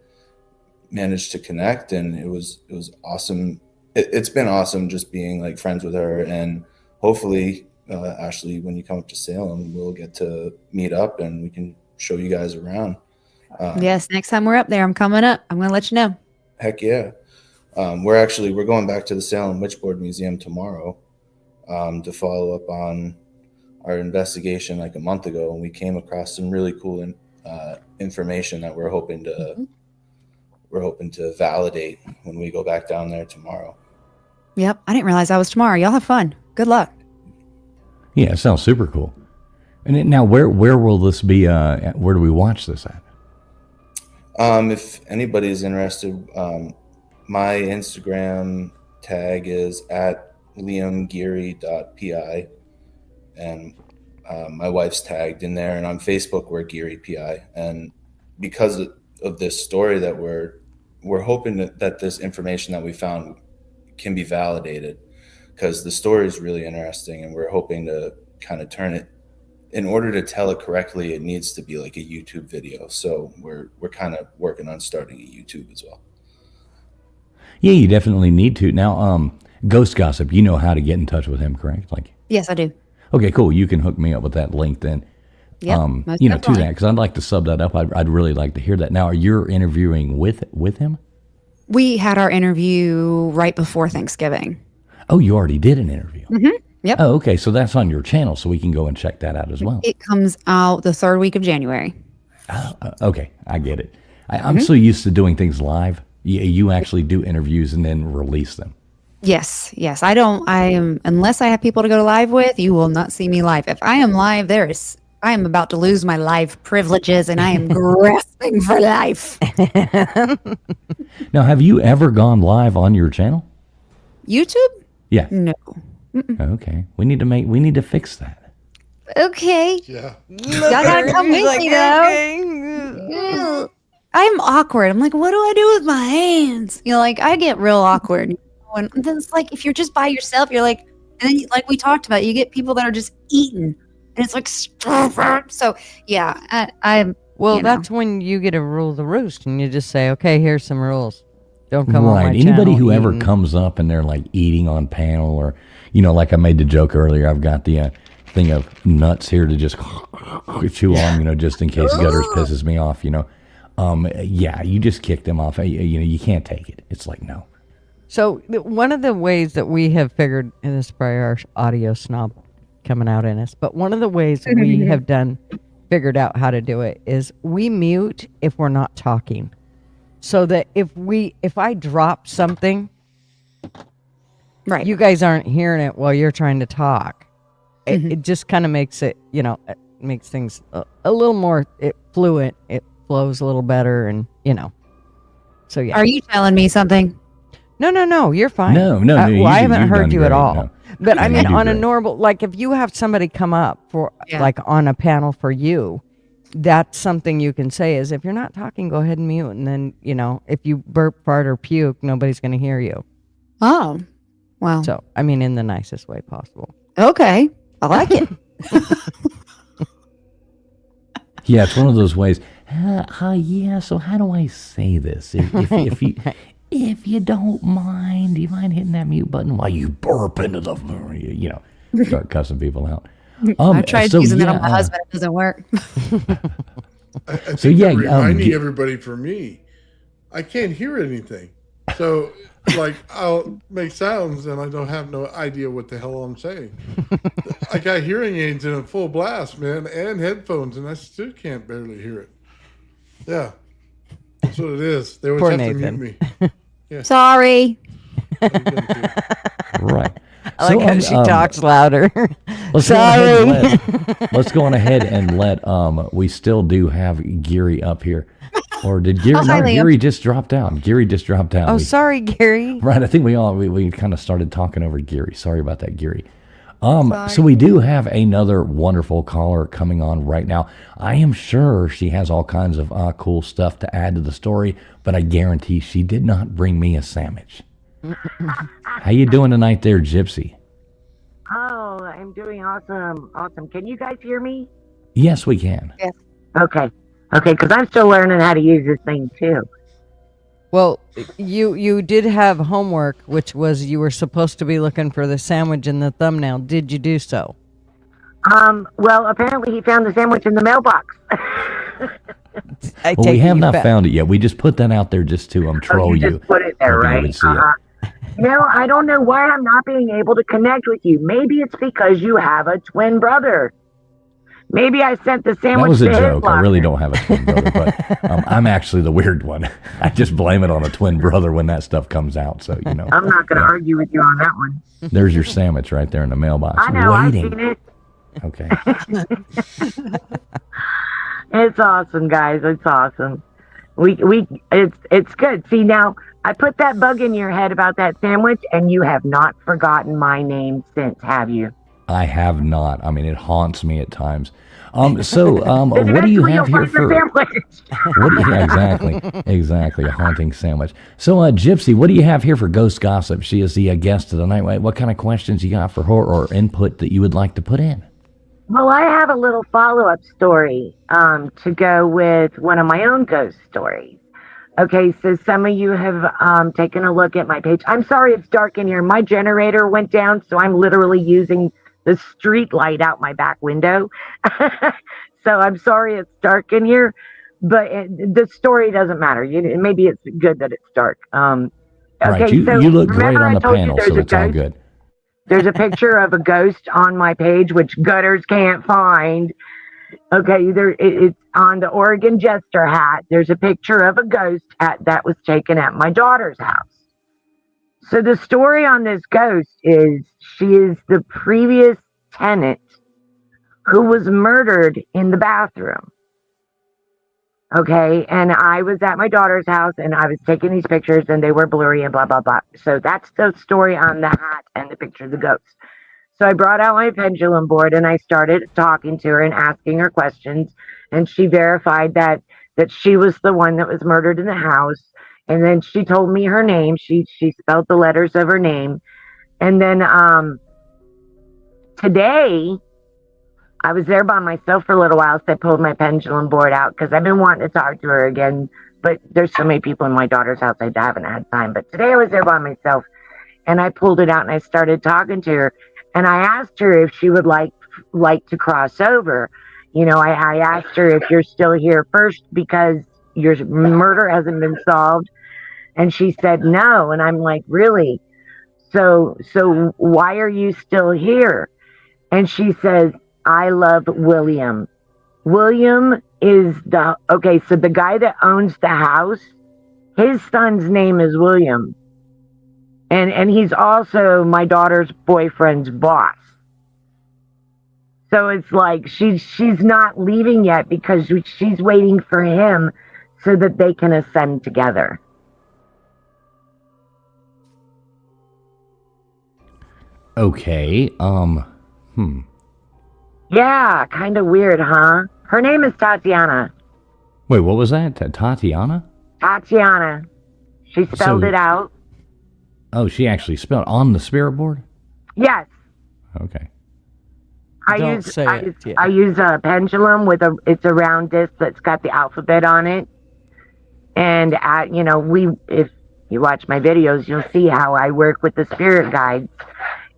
managed to connect. And it was awesome. It's been awesome just being like friends with her. And hopefully, Ashley, when you come up to Salem, we'll get to meet up and we can show you guys around. Yes, next time we're up there, I'm coming up. I'm going to let you know. Heck yeah. We're going back to the Salem Witchboard Museum tomorrow to follow up on our investigation like a month ago, and we came across some really cool information that we're hoping to validate when we go back down there tomorrow. Yep, I didn't realize that was tomorrow. Y'all have fun. Good luck. Yeah, it sounds super cool. And now, where will this be? Where do we watch this at? If anybody is interested, my Instagram tag is at liamgeary.pi, and my wife's tagged in there, and on Facebook we're Geary PI. And because of this story that we're hoping that this information that we found can be validated, because the story is really interesting, and we're hoping to kind of turn it. In order to tell it correctly, it needs to be like a YouTube video. So we're kind of working on starting a YouTube as well. Yeah, you definitely need to. Now, Ghost Gossip, you know how to get in touch with him, correct? Like, Yes, I do. okay, cool. You can hook me up with that link then. Yep, most To definitely. that, because I'd like to sub that up. I'd really like to hear that. Now, you're interviewing with him? We had our interview right before Thanksgiving. Oh, you already did an interview. Yep. Oh, okay. So that's on your channel, so we can go and check that out as well. It comes out the third week of January. Okay, I get it. I'm so used to doing things live. You actually do interviews and then release them. Yes. Unless I have people to go live with, you will not see me live. If I am live, I am about to lose my live privileges and I am grasping for life. Now, have you ever gone live on your channel? YouTube? Yeah. No. Okay. We need to fix that. Okay. Yeah. Y'all gotta come with me though. I'm awkward. I'm like, what do I do with my hands? Like I get real awkward. And then it's like if you're just by yourself, you're like, and then like we talked about, you get people that are just eating, and it's like, so yeah. That's when you get to rule the roost, and you just say, okay, here's some rules. Don't come on my Anybody channel who ever eating. comes up and they're like eating on panel, or like I made the joke earlier, I've got the thing of nuts here to just chew on, just in case Gutters pisses me off, you just kick them off. You can't take it. It's like, no. So one of the ways that we have figured, and this is probably our audio snob coming out in us, but one of the ways we have figured out how to do it is we mute if we're not talking. So that if I drop something, Right. you guys aren't hearing it while you're trying to talk. It just kind of makes it, it makes things a little more fluent. It flows a little better, and so yeah. Are you telling me something? No, you're fine. No, I haven't heard you at all. No. But I mean, you do on a great. normal, like if you have somebody come up for like on a panel for you, that's something you can say is if you're not talking, go ahead and mute. And then, if you burp, fart, or puke, nobody's going to hear you. Oh, well. So, I mean, in the nicest way possible. Okay. I like it. Yeah, it's one of those ways. So how do I say this? If you don't mind, do you mind hitting that mute button while you burp into the, start cussing people out. I tried using that on my husband. It doesn't work. I think reminding everybody for me, I can't hear anything. So, like, I'll make sounds and I don't have no idea what the hell I'm saying. I got hearing aids in a full blast, man, and headphones, and I still can't barely hear it. Yeah. That's what it is. They always Poor have Nathan. to mute me. Yeah. Sorry. Right. I like how she talks louder. Let's go on ahead and let we still do have Gary up here. Or did Gary? No, Gary just dropped out. Gary just dropped out. Oh, sorry, Gary. Right. I think we kind of started talking over Gary. Sorry about that, Gary. So we do have another wonderful caller coming on right now. I am sure she has all kinds of cool stuff to add to the story, but I guarantee she did not bring me a sandwich. How you doing tonight there, Gypsy? Oh, I'm doing awesome. Awesome. Can you guys hear me? Yes, we can. Yes. Okay, because I'm still learning how to use this thing too. Well, you did have homework, which was you were supposed to be looking for the sandwich in the thumbnail. Did you do so? Well, apparently he found the sandwich in the mailbox. We have not found it yet. We just put that out there just to troll you. Just put it there, right? Would see it. I don't know why I'm not being able to connect with you. Maybe it's because you have a twin brother. Maybe I sent the sandwich. That was a to joke. his I really don't have a twin brother, but I'm actually the weird one. I just blame it on a twin brother when that stuff comes out. So I'm not going to argue with you on that one. There's your sandwich right there in the mailbox. I know. Waiting. I've seen it. Okay. It's awesome, guys. It's awesome. It's good. See, now I put that bug in your head about that sandwich, and you have not forgotten my name since, have you? I have not. I mean, it haunts me at times. What do you have here for? Exactly, a haunting sandwich. So, Gypsy, what do you have here for Ghost Gossip? She is the guest of the night. What kind of questions you got for her or input that you would like to put in? Well, I have a little follow-up story to go with one of my own ghost stories. Okay, so some of you have taken a look at my page. I'm sorry it's dark in here. My generator went down, so I'm literally using the street light out my back window. So I'm sorry it's dark in here, but the story doesn't matter. Maybe it's good that it's dark. Right. Okay, so You look great remember on I the told you panel, there's so a it's all ghost? good. There's a picture of a ghost on my page, which gutters can't find. Okay, it's on the Oregon Jester hat. There's a picture of a ghost hat that was taken at my daughter's house. So the story on this ghost is she is the previous tenant who was murdered in the bathroom. Okay, and I was at my daughter's house and I was taking these pictures and they were blurry and blah, blah, blah. So that's the story on the hat and the picture of the ghost. So I brought out my pendulum board and I started talking to her and asking her questions. And she verified that she was the one that was murdered in the house. And then she told me her name. She spelled the letters of her name. And then today I was there by myself for a little while. So I pulled my pendulum board out because I've been wanting to talk to her again. But there's so many people in my daughter's house I haven't had time. But today I was there by myself and I pulled it out and I started talking to her. And I asked her if she would like to cross over. I asked her if you're still here first because your murder hasn't been solved. And she said no. And I'm like, really? So why are you still here? And she says, I love William. William is so the guy that owns the house, his son's name is William. And he's also my daughter's boyfriend's boss. So it's like she's not leaving yet because she's waiting for him so that they can ascend together. Okay. Yeah, kind of weird, huh? Her name is Tatiana. Wait, what was that? Tatiana? Tatiana. She spelled it out. Oh, she actually spelled on the spirit board? Yes. Okay. I use a pendulum it's a round disc that's got the alphabet on it. And if you watch my videos, you'll see how I work with the spirit guides.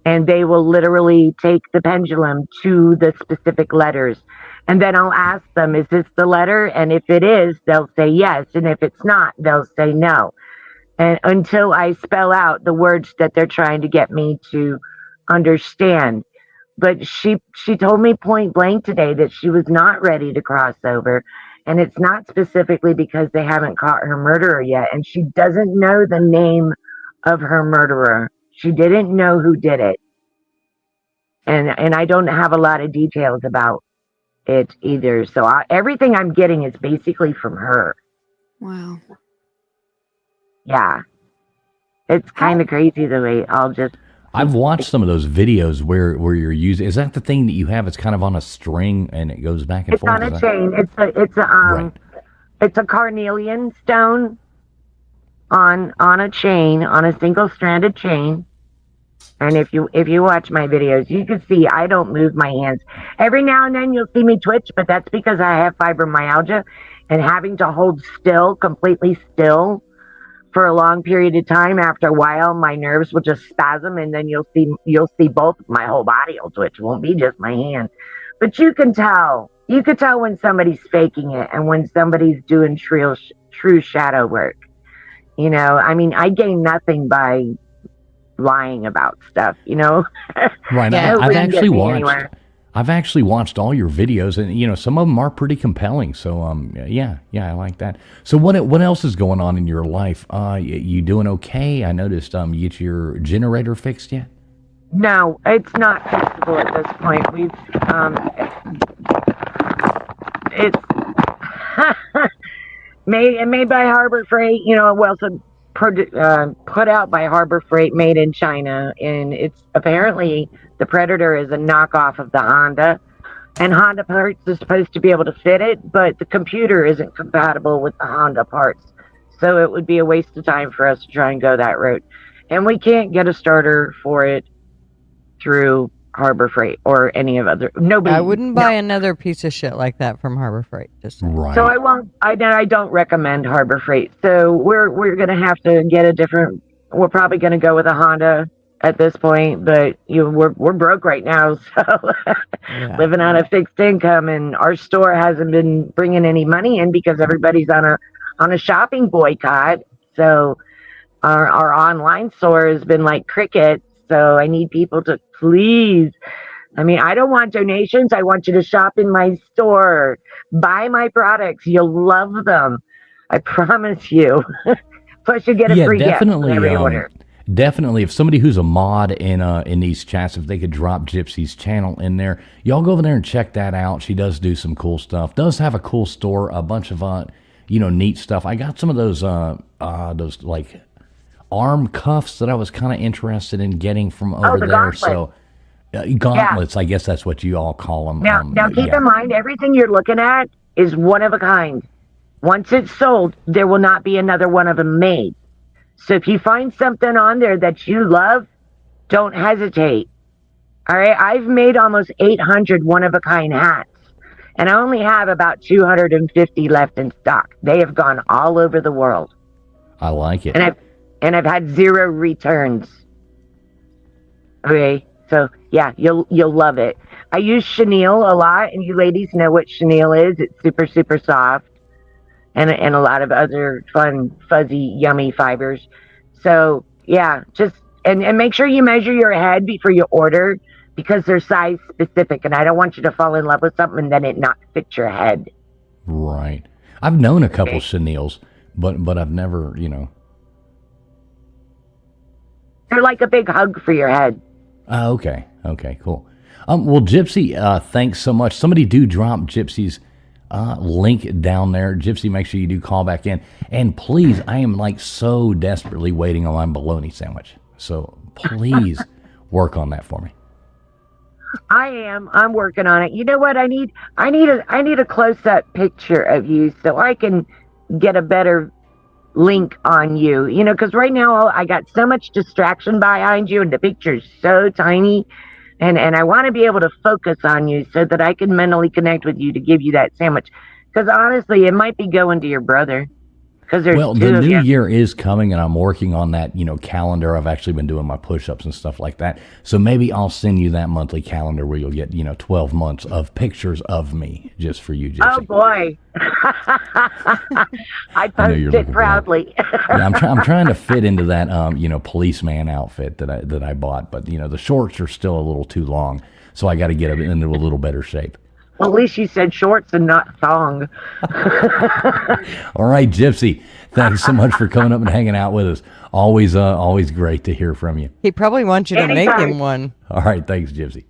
And they will literally take the pendulum to the specific letters. And then I'll ask them, is this the letter? And if it is, they'll say yes. And if it's not, they'll say no. And until I spell out the words that they're trying to get me to understand. But she told me point blank today that she was not ready to cross over. And it's not specifically because they haven't caught her murderer yet. And she doesn't know the name of her murderer. She didn't know who did it. And I don't have a lot of details about it either. So everything I'm getting is basically from her. Wow. Yeah. It's kind of crazy the way I've watched some of those videos where you're using. Is that the thing that you have? It's kind of on a string and it goes back and forth. It's on a chain. It's a carnelian stone on a chain, on a single stranded chain. And if you watch my videos, you can see I don't move my hands. Every now and then you'll see me twitch, but that's because I have fibromyalgia and having to hold still, completely still for a long period of time. After a while, my nerves will just spasm, and then you'll see both my whole body will twitch. It won't be just my hand, but you can tell. You can tell when somebody's faking it and when somebody's doing true shadow work. I gain nothing by lying about stuff. Right. Yeah. I've actually watched all your videos, and some of them are pretty compelling. So yeah, I like that. So what else is going on in your life? You doing okay? I noticed you get your generator fixed yet? No, it's not fixable at this point. It's made by Harbor Freight. Also put out by Harbor Freight, made in China, and it's apparently the Predator is a knockoff of the Honda, and Honda parts are supposed to be able to fit it, but the computer isn't compatible with the Honda parts, so it would be a waste of time for us to try and go that route, and we can't get a starter for it through Harbor Freight or any of other. Nobody. I wouldn't buy another piece of shit like that from Harbor Freight. Just saying. Right. So I won't. I don't recommend Harbor Freight. So we're gonna have to get a different. We're probably gonna go with a Honda at this point, but we're broke right now, so living on a fixed income, and our store hasn't been bringing any money in because everybody's on a shopping boycott. So our online store has been like crickets. So I need people to please. I mean, I don't want donations. I want you to shop in my store, buy my products. You'll love them. I promise you. Plus, you get a free gift with every order. Definitely, if somebody who's a mod in these chats, if they could drop Gypsy's channel in there, y'all go over there and check that out. She does do some cool stuff. Does have a cool store, a bunch of neat stuff. I got some of those like arm cuffs that I was kind of interested in getting from over there. Gauntlets. So gauntlets, I guess that's what you all call them. Now keep in mind, everything you're looking at is one of a kind. Once it's sold, there will not be another one of them made. So if you find something on there that you love, don't hesitate. All right, I've made almost 800 one-of-a-kind hats, and I only have about 250 left in stock. They have gone all over the world. I like it. And I've had 0 returns. Okay, so yeah, you'll love it. I use chenille a lot, and you ladies know what chenille is. It's super, super soft, and a lot of other fun, fuzzy, yummy fibers. So yeah, just and make sure you measure your head before you order, because they're size specific, and I don't want you to fall in love with something and then it not fit your head. Right. I've known a couple chenilles, but I've never, They're like a big hug for your head. Okay, cool. Well, Gypsy, thanks so much. Somebody do drop Gypsy's link down there. Gypsy, make sure you do call back in. And please, I am like so desperately waiting on my bologna sandwich. So please work on that for me. I am. I'm working on it. You know what? I need a close-up picture of you so I can get a better link on you. Because right now I got so much distraction behind you, and the picture's so tiny. And I want to be able to focus on you so that I can mentally connect with you to give you that sandwich. Because honestly, it might be going to your brother. Well, the new year is coming, and I'm working on that, calendar. I've actually been doing my push-ups and stuff like that. So maybe I'll send you that monthly calendar where you'll get, 12 months of pictures of me just for you, Gypsy. Oh, boy. I post it proudly. Yeah, I'm trying to fit into that, policeman outfit that I bought. But, the shorts are still a little too long. So I got to get into a little better shape. Well, at least you said shorts and not thong. All right, Gypsy. Thanks so much for coming up and hanging out with us. Always great to hear from you. He probably wants you to make him one. All right, thanks, Gypsy.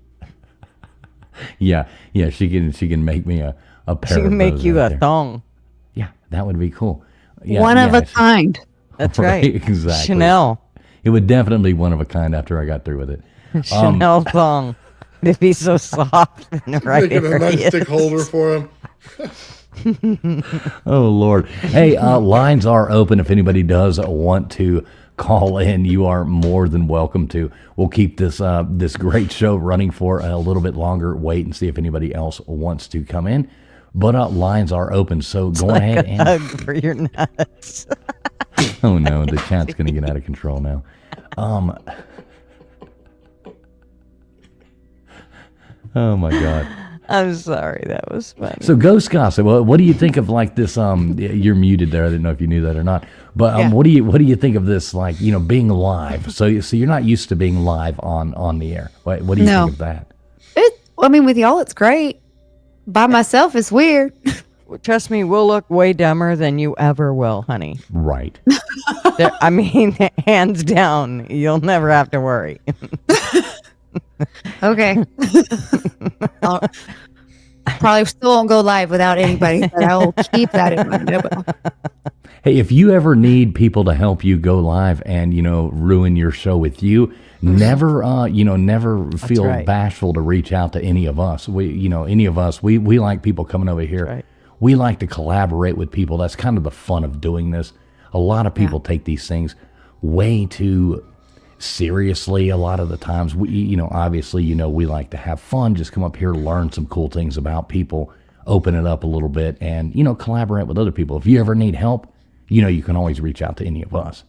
Yeah, she can make me a pair. She can make you a thong. Yeah, that would be cool. Yeah, one of a kind. That's right. Exactly. Chanel. It would definitely be one of a kind after I got through with it. Chanel thong. It'd be so soft in the right Making a nice stick holder for him. Oh, Lord. Hey, lines are open. If anybody does want to call in, you are more than welcome to. We'll keep this great show running for a little bit longer. Wait and see if anybody else wants to come in. But lines are open, so go ahead and hug for your nuts. Oh, no, the chat's going to get out of control now. Oh my God! I'm sorry, that was funny. So, Ghost Gossip, what do you think of like this? You're muted there. I didn't know if you knew that or not. But what do you think of this? Like, being live. So you're not used to being live on the air. What do you think of that? With y'all, it's great. By myself, it's weird. Trust me, we'll look way dumber than you ever will, honey. Right. Hands down, you'll never have to worry. Okay. Probably still won't go live without anybody, but I will keep that in mind. Hey, if you ever need people to help you go live and, ruin your show with you, never feel bashful to reach out to any of us. We like people coming over here. Right. We like to collaborate with people. That's kind of the fun of doing this. A lot of people take these things way too seriously a lot of the times. We, obviously, we like to have fun, just come up here, learn some cool things about people, open it up a little bit, and, collaborate with other people. If you ever need help, you can always reach out to any of us.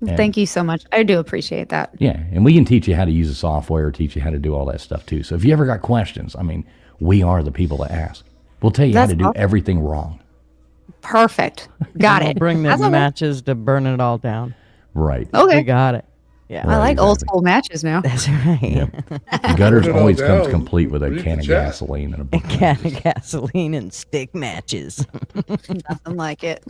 And, thank you so much. I do appreciate that. Yeah, and we can teach you how to use the software, teach you how to do all that stuff too. So if you ever got questions, we are the people to ask. We'll tell you how to do everything wrong. Perfect. Got it. Bring the matches to burn it all down. Right. Okay. We got it. Yeah. I like old school matches now. That's right. Yep. The Gutters always down. comes complete with a Read can the of chat. gasoline and a A book. can of gasoline and stick matches. Nothing like it.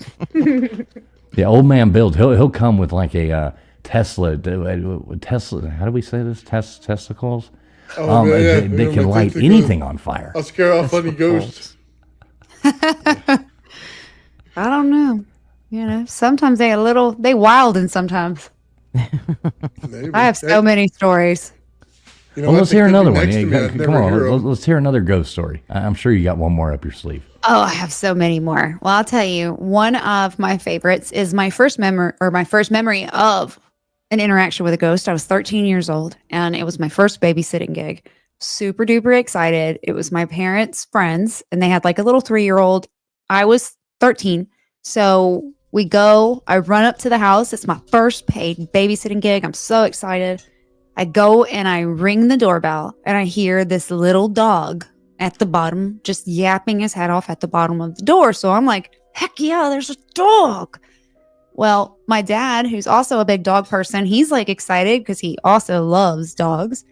Yeah, old man Bill, he'll come with like a Tesla. Tesla. How do we say this? Testicles. Oh, yeah, They my can light testicles. anything on fire. I'll scare off any ghosts. I don't know. Sometimes they wild and sometimes. Maybe. I have so many stories. Well, let's hear another one. Yeah, come on, let's hear another ghost story. I'm sure you got one more up your sleeve. Oh, I have so many more. Well, I'll tell you, one of my favorites is my first memory of an interaction with a ghost. I was 13 years old and it was my first babysitting gig. Super duper excited. It was my parents' friends and they had like a little 3-year-old. I was 13. So I run up to the house. It's my first paid babysitting gig. I'm so excited. I go and I ring the doorbell and I hear this little dog at the bottom, just yapping his head off at the bottom of the door. So I'm like, heck yeah, there's a dog. Well, my dad, who's also a big dog person, he's like excited because he also loves dogs.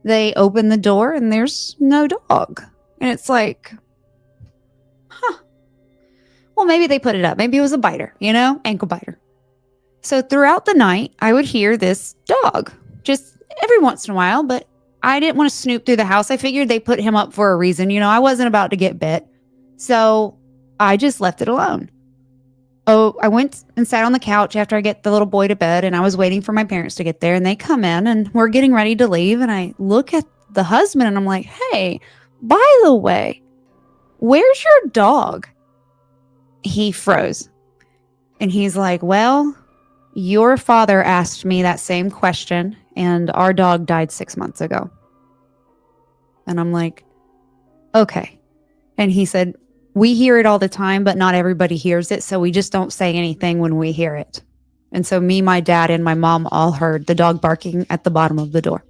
They open the door and there's no dog. And it's like, well, maybe they put it up. Maybe it was a biter, ankle biter. So throughout the night, I would hear this dog just every once in a while, but I didn't want to snoop through the house. I figured they put him up for a reason. I wasn't about to get bit. So I just left it alone. Oh, I went and sat on the couch after I get the little boy to bed and I was waiting for my parents to get there and they come in and we're getting ready to leave. And I look at the husband and I'm like, hey, by the way, where's your dog? He froze and he's like, well, your father asked me that same question and our dog died 6 months ago. And I'm like, okay. And he said, we hear it all the time, but not everybody hears it. So we just don't say anything when we hear it. And so me, my dad, and my mom all heard the dog barking at the bottom of the door.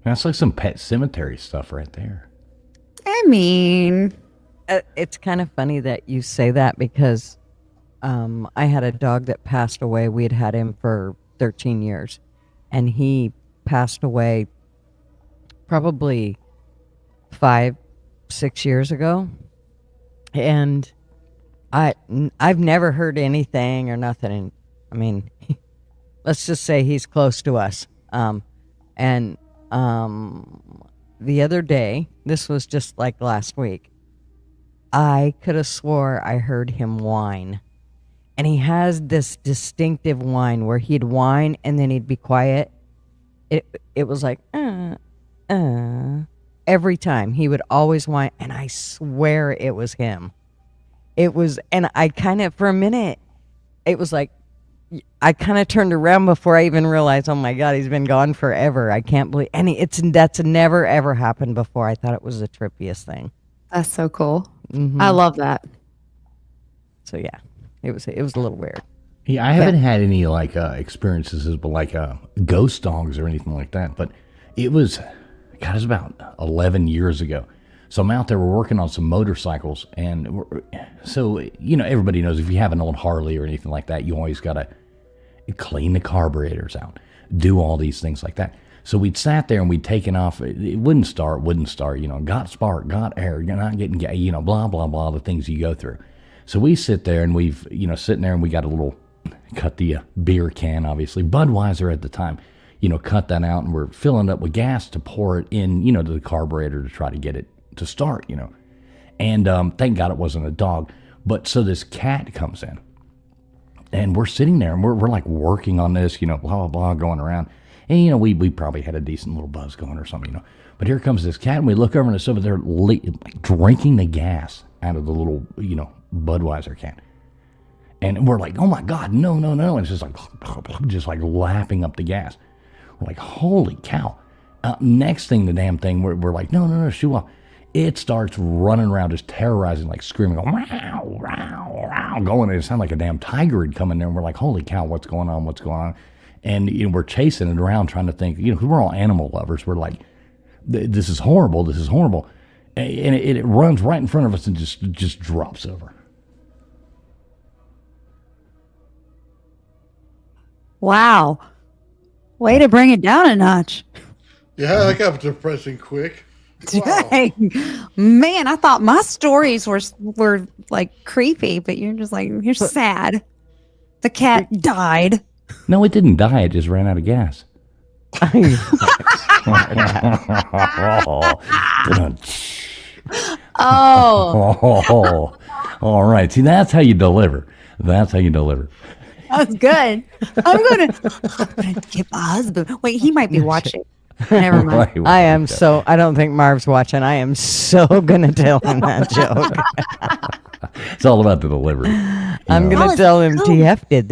That's like some Pet Cemetery stuff right there. I mean, It's kind of funny that you say that because I had a dog that passed away. We had him for 13 years. And he passed away probably 5-6 years ago. And I've never heard anything or nothing. And let's just say he's close to us. The other day, this was just like last week, I could have swore I heard him whine. And he has this distinctive whine where he'd whine and then he'd be quiet. It was like, every time he would always whine. And I swear it was him. It was, and I kind of, for a minute, it was like, I kind of turned around before I even realized, oh my God, he's been gone forever. I can't believe, and that's never ever happened before. I thought it was the trippiest thing. that's so cool. Mm-hmm. I love that. So yeah, it was a little weird. Yeah, I haven't had any experiences with ghost dogs or anything like that, but it was about 11 years ago. So I'm out there, we're working on some motorcycles, and so everybody knows if you have an old Harley or anything like that, you always gotta clean the carburetors out, do all these things like that. So we'd sat there and we'd taken off. It wouldn't start. Got spark, got air. You're not getting, blah blah blah, the things you go through. So we sit there and we've, sitting there and we got a little, cut the beer can, obviously Budweiser at the time, cut that out and we're filling it up with gas to pour it in, to the carburetor to try to get it to start, and thank God it wasn't a dog. But so this cat comes in and we're sitting there and we're like working on this, blah blah blah, going around, and we probably had a decent little buzz going or something, but here comes this cat and we look over and it's over there drinking the gas out of the little Budweiser can. And we're like, oh my God, no, no, no. And it's just like lapping up the gas. We're like, holy cow. Next thing, the damn thing, we're like, no, no, no, shoo off. It starts running around, just terrorizing, like screaming, going, wow, wow, wow, going. And it sounded like a damn tiger had come in there. And we're like, holy cow, what's going on? What's going on? And we're chasing it around, trying to think, because we're all animal lovers. We're like, this is horrible. This is horrible. And it runs right in front of us and just drops over. Wow. Way to bring it down a notch. Yeah, that got depressing quick. Wow. Dang. Man, I thought my stories were like creepy, but you're just like, you're sad. The cat died. No, it didn't die. It just ran out of gas. Oh. All right. See, that's how you deliver. That's how you deliver. That's good. I'm gonna get my husband. Wait, he might be watching. Never mind. Right, I don't think Marv's watching. I am so gonna tell him that joke. It's all about the delivery. I'm gonna tell him TF did.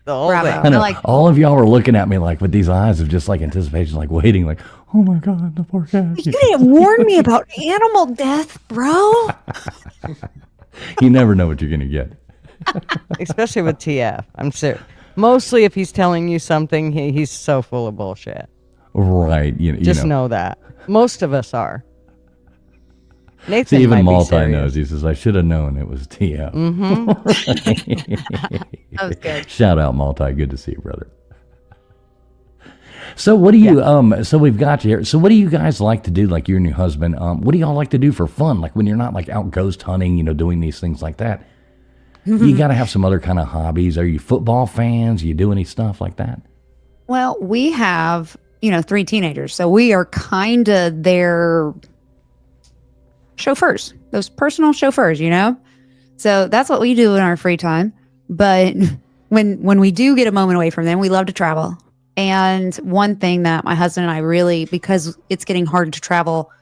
The whole Bravo. thing. I know. like- All of y'all were looking at me like with these eyes of just like anticipation, like waiting, like, oh my God, the poor cat. You didn't warn me about animal death, bro. You never know what you're going to get. Especially with TF. I'm serious. Mostly if he's telling you something, he's so full of bullshit. Right. Just know that. Most of us are. Nathan See, even might be Multi serious. knows. He says, I should have known it was TF. That was good. Shout out, Multi. Good to see you, brother. So what do you, so we've got you here. So what do you guys like to do, like you and your husband? What do y'all like to do for fun? Like when you're not like out ghost hunting, doing these things like that. You got to have some other kind of hobbies. Are you football fans? You do any stuff like that? Well, we have, 3 teenagers, so we are kind of their chauffeurs, those personal chauffeurs, So that's what we do in our free time. But when we do get a moment away from them, we love to travel. And one thing that my husband and I really, because it's getting hard to travel,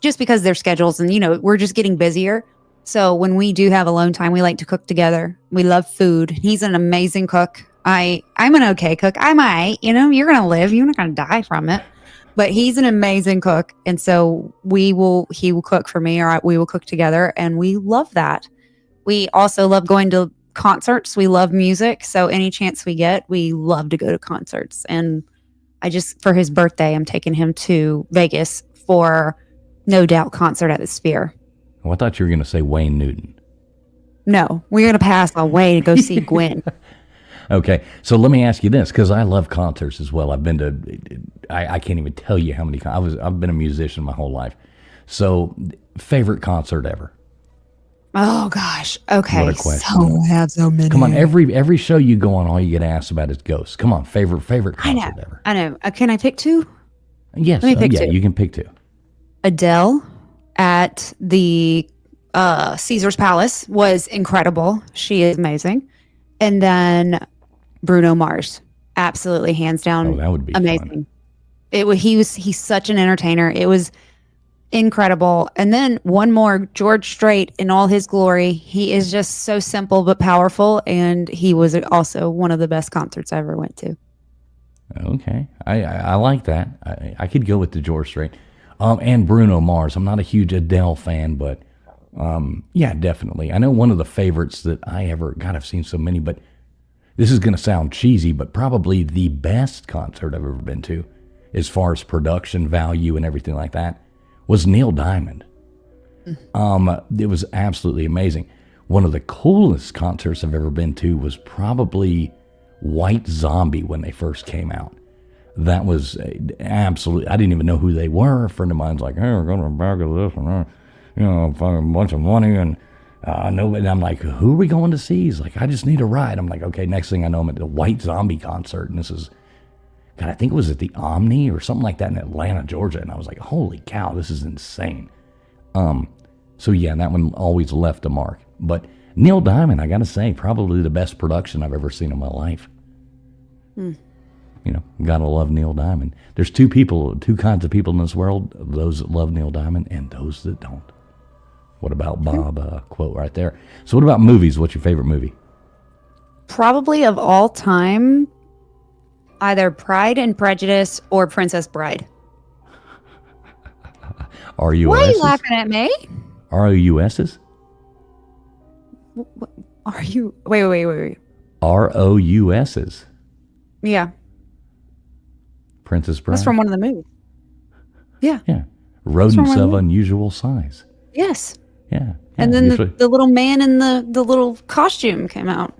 just because their schedules and, we're just getting busier. So when we do have alone time, we like to cook together. We love food. He's an amazing cook. I'm an okay cook. I might, you're going to live. You're not going to die from it. But he's an amazing cook. And so he will cook for me or we will cook together. And we love that. We also love going to concerts. We love music. So any chance we get, we love to go to concerts. And for his birthday, I'm taking him to Vegas for No Doubt concert at the Sphere. Oh, I thought you were going to say Wayne Newton. No, we're going to pass on way to go see Gwen. Okay, so let me ask you this, because I love concerts as well. I've been to, I can't even tell you how many, I've been a musician my whole life. So, favorite concert ever? Oh gosh. Okay. What a question. So I have so many. Come on, every show you go on, all you get asked about is ghosts. Come on, favorite concert ever? I know. Can I pick 2? Yes, Let me pick 2. You can pick 2. Adele at the Caesar's Palace was incredible. She is amazing. And then Bruno Mars, absolutely hands down. Oh, that would be amazing. Fun. He's such an entertainer. It was incredible. And then one more, George Strait in all his glory. He is just so simple but powerful, and he was also one of the best concerts I ever went to. Okay, I like that. I could go with the George Strait, and Bruno Mars. I'm not a huge Adele fan, but yeah, definitely. I know one of the favorites that I've seen so many, but this is going to sound cheesy, but probably the best concert I've ever been to, as far as production value and everything like that, was Neil Diamond. It was absolutely amazing. One of the coolest concerts I've ever been to was probably White Zombie when they first came out. That was absolutely, I didn't even know who they were. A friend of mine's like, hey, we're going to a bag of this and a bunch of money and nobody. And I'm like, who are we going to see? He's like, I just need a ride. I'm like, okay, next thing I know, I'm at the White Zombie concert. And this is, God, I think it was at the Omni or something like that in Atlanta, Georgia. And I was like, holy cow, this is insane. So yeah, that one always left a mark. But Neil Diamond, I got to say, probably the best production I've ever seen in my life. Gotta love Neil Diamond. There's two kinds of people in this world, those that love Neil Diamond and those that don't. What about Bob quote right there. So what about movies? What's your favorite movie? Probably of all time, either Pride and Prejudice or Princess Bride. R-U-S-S? Why are you laughing at me? R-O-U-S-S? Are you? Wait. R-O-U-S-S. Yeah, Princess Bride? that's from one of the movies. Yeah. Yeah. Rodents of unusual size. Yes. Yeah. And then the little man in the little costume came out.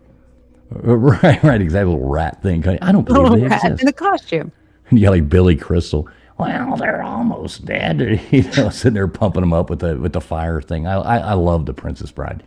Right, exactly. Little rat thing. I don't The little believe they rat exist. in the costume. Yeah, like Billy Crystal. Well, they're almost dead. Sitting there pumping them up with the fire thing. I love The Princess Bride.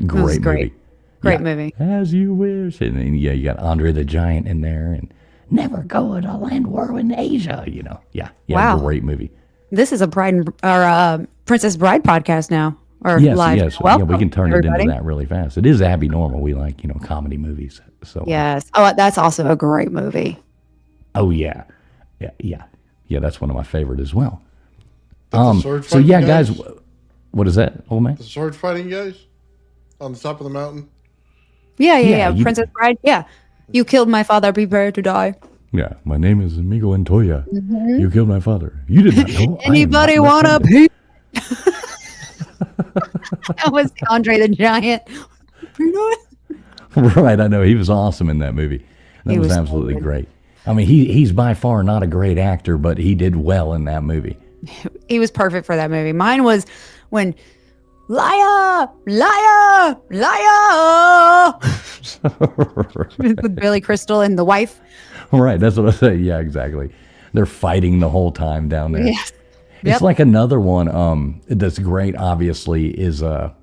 Great movie. Great movie. As you wish. And then, you got Andre the Giant in there, and never go to a land war in Asia. Yeah. Wow. Great movie. This is a Princess Bride podcast now. Or live. Yes. Welcome, we can turn everybody. it into that really fast. It is Abbinormal. We like comedy movies. So Yes. Oh, that's also a great movie. Oh yeah. That's one of my favorite as well. The sword So fighting guys, what is that, old man? The sword fighting guys on the top of the mountain. Yeah. Princess Bride. Yeah. You killed my father. Prepare to die. Yeah, my name is Amigo Antoya. You killed my father. You did not know. Anybody want a pee? That was Andre the Giant. Right, I know. He was awesome in that movie. That was was so absolutely good. great. I mean, he's by far not a great actor, but he did well in that movie. He was perfect for that movie. Mine was when liar with Billy Crystal and the wife. Right, that's what I say. Yeah, exactly. They're fighting the whole time down there. Yes. It's like another one that's great, obviously, is Abbinormal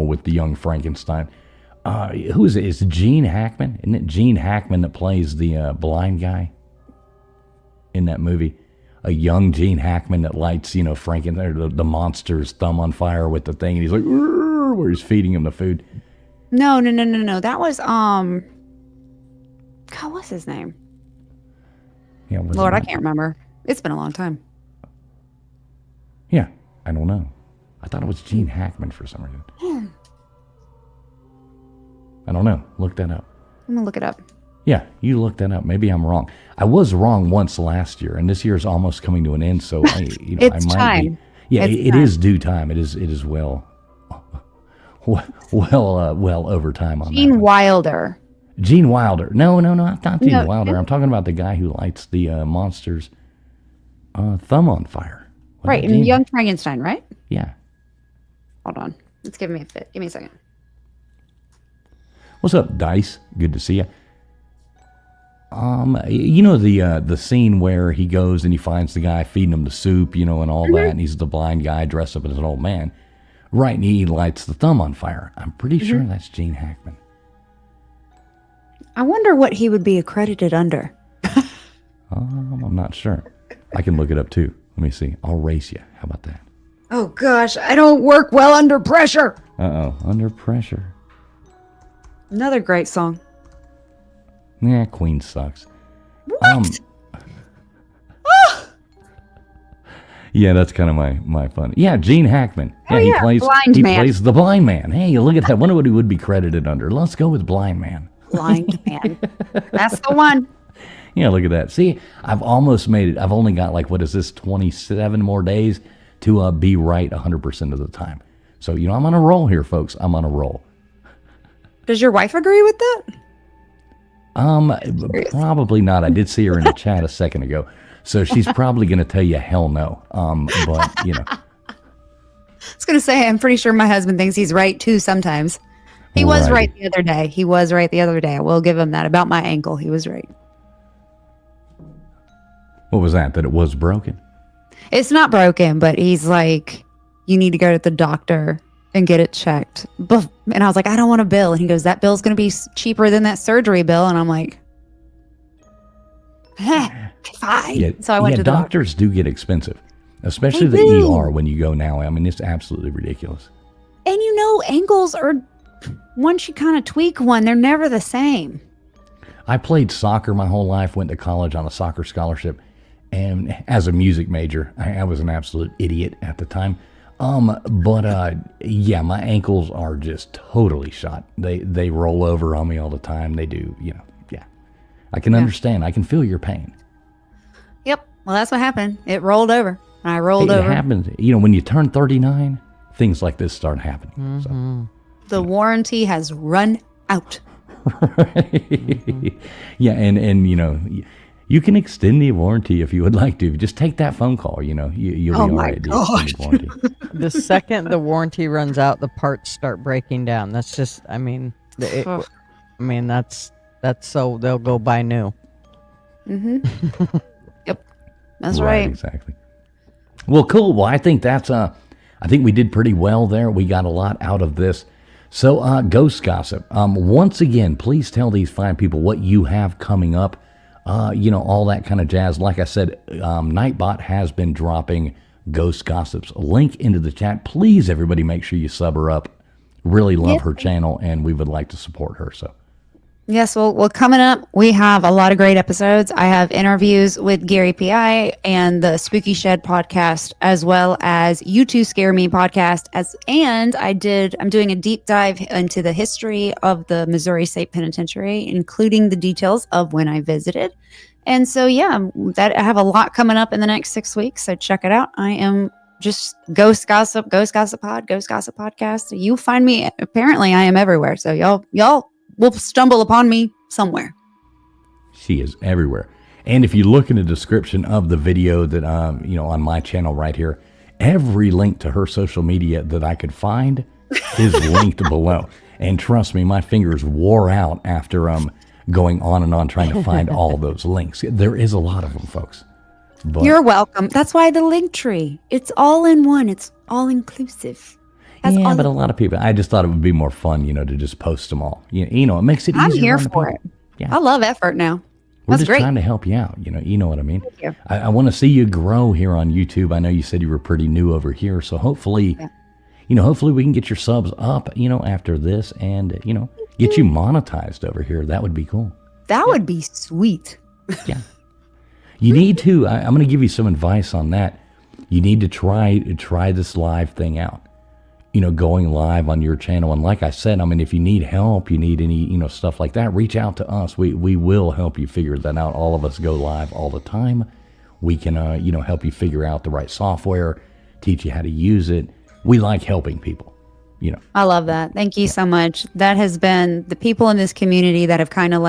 with the young Frankenstein. Who is it? It's Gene Hackman. Isn't it Gene Hackman that plays the blind guy in that movie? A young Gene Hackman that lights, the monster's thumb on fire with the thing, and he's like, where he's feeding him the food. No. That was God, what's his name? Yeah, Lord, I can't remember. It's been a long time. Yeah, I don't know. I thought it was Gene Hackman for some reason. I don't know. Look that up. I'm gonna look it up. Yeah, you look that up. Maybe I'm wrong. I was wrong once last year, and this year is almost coming to an end. So I It's might time. be. Yeah, It's it time. is due time. It is well over time on Gene that one. Wilder. Gene Wilder. No, not Gene No, Wilder. no. I'm talking about the guy who lights the monster's thumb on fire. Was Right, that and Gene? Young Frankenstein, right? Yeah. Hold on. Let's give me a fit. Give me a second. What's up, Dice? Good to see you. The scene where he goes and he finds the guy feeding him the soup, and all that, and he's the blind guy dressed up as an old man. Right, and he lights the thumb on fire. I'm pretty sure that's Gene Hackman. I wonder what he would be accredited under. I'm not sure. I can look it up too. Let me see. I'll race you. How about that? Oh gosh, I don't work well under pressure. Under Pressure. Another great song. Yeah, Queen sucks. What? Yeah, that's kind of my fun. Yeah, Gene Hackman. Yeah, he plays Blind Man. plays the blind man. Hey, look at that. Wonder what he would be credited under. Let's go with blind man. Blind Man. That's the one. Yeah, look at that. See, I've almost made it. I've only got 27 more days to be right 100% of the time. So, I'm on a roll here, folks. I'm on a roll. Does your wife agree with that? Probably not. I did see her in the chat a second ago. So she's probably going to tell you hell no. But, I was going to say, I'm pretty sure my husband thinks he's right too sometimes. He was right the other day. I will give him that. About my ankle, he was right. What was that? That it was broken? It's not broken, but he's like, you need to go to the doctor and get it checked. And I was like, I don't want a bill. And he goes, that bill's going to be cheaper than that surgery bill. And I'm like, fine. Yeah, So I went to the doctor. doctors do get expensive, especially They the do. ER when you go now. I mean, it's absolutely ridiculous. And ankles are, once you kind of tweak one, they're never the same. I played soccer my whole life, went to college on a soccer scholarship, and as a music major, I was an absolute idiot at the time. Yeah, my ankles are just totally shot. They roll over on me all the time. They do, yeah. I can understand. I can feel your pain. Yep. Well, that's what happened. It rolled over. I rolled It over. happens. When you turn 39, things like this start happening. So. The warranty has run out. Yeah, and you can extend the warranty if you would like to. Just take that phone call. You'll be all right. The extended warranty. The second the warranty runs out, the parts start breaking down. That's just, that's so they'll go buy new. Mm-hmm. Yep, that's right. Exactly. Well, cool. Well, I think I think we did pretty well there. We got a lot out of this. So, Ghost Gossip. Once again, please tell these fine people what you have coming up. All that kind of jazz. Like I said, Nightbot has been dropping Ghost Gossip's link into the chat. Please, everybody, make sure you sub her up. Really love her channel, and we would like to support her. So. Yes, well, coming up, we have a lot of great episodes. I have interviews with Gary P.I. and the Spooky Shed podcast, as well as You Two Scare Me podcast. I'm doing a deep dive into the history of the Missouri State Penitentiary, including the details of when I visited. And so, I have a lot coming up in the next 6 weeks. So check it out. I am just Ghost Gossip podcast. You find me. Apparently, I am everywhere. So y'all will stumble upon me somewhere. She is everywhere. And if you look in the description of the video that, on my channel right here, every link to her social media that I could find is linked below. And trust me, my fingers wore out after going on and on trying to find all those links. There is a lot of them, folks. But you're welcome. That's why the link tree. It's all in one. It's all inclusive. But a lot of people, I just thought it would be more fun, to just post them all. It makes it easier. I'm here for it. Yeah. I love effort now. We're just trying to help you out. You know what I mean? Thank you. I want to see you grow here on YouTube. I know you said you were pretty new over here. So hopefully, hopefully we can get your subs up, after this and, get you monetized over here. That would be cool. That would be sweet. Yeah. You need to, I'm going to give you some advice on that. You need to try this live thing out. Going live on your channel. And like I said, if you need help, you need any, stuff like that, reach out to us. We will help you figure that out. All of us go live all the time. We can, help you figure out the right software, teach you how to use it. We like helping people, I love that. Thank you so much. That has been the people in this community that have kind of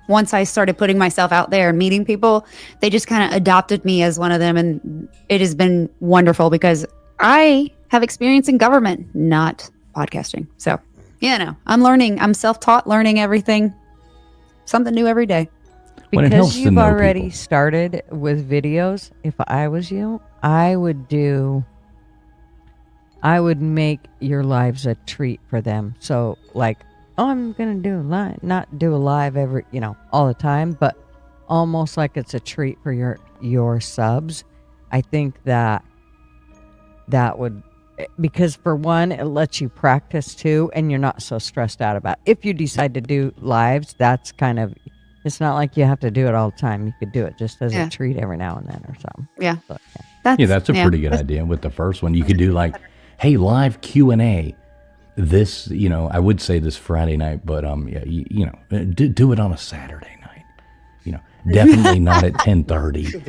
once I started putting myself out there and meeting people, they just kind of adopted me as one of them. And it has been wonderful because I have experience in government, not podcasting. So, I'm learning. I'm self-taught, learning everything, something new every day. Because you've already started with videos, if I was you, I would make your lives a treat for them. So I'm going to do a live, not do a live every, all the time, but almost like it's a treat for your subs. I think that would, because for one, it lets you practice too, and you're not so stressed out about it. If you decide to do lives, that's kind of, it's not like you have to do it all the time. You could do it just as a treat every now and then or something. Yeah. But, that's a pretty good idea with the first one. You could do hey, live Q&A. This, I would say this Friday night, but do it on a Saturday night. Definitely not at 10:30.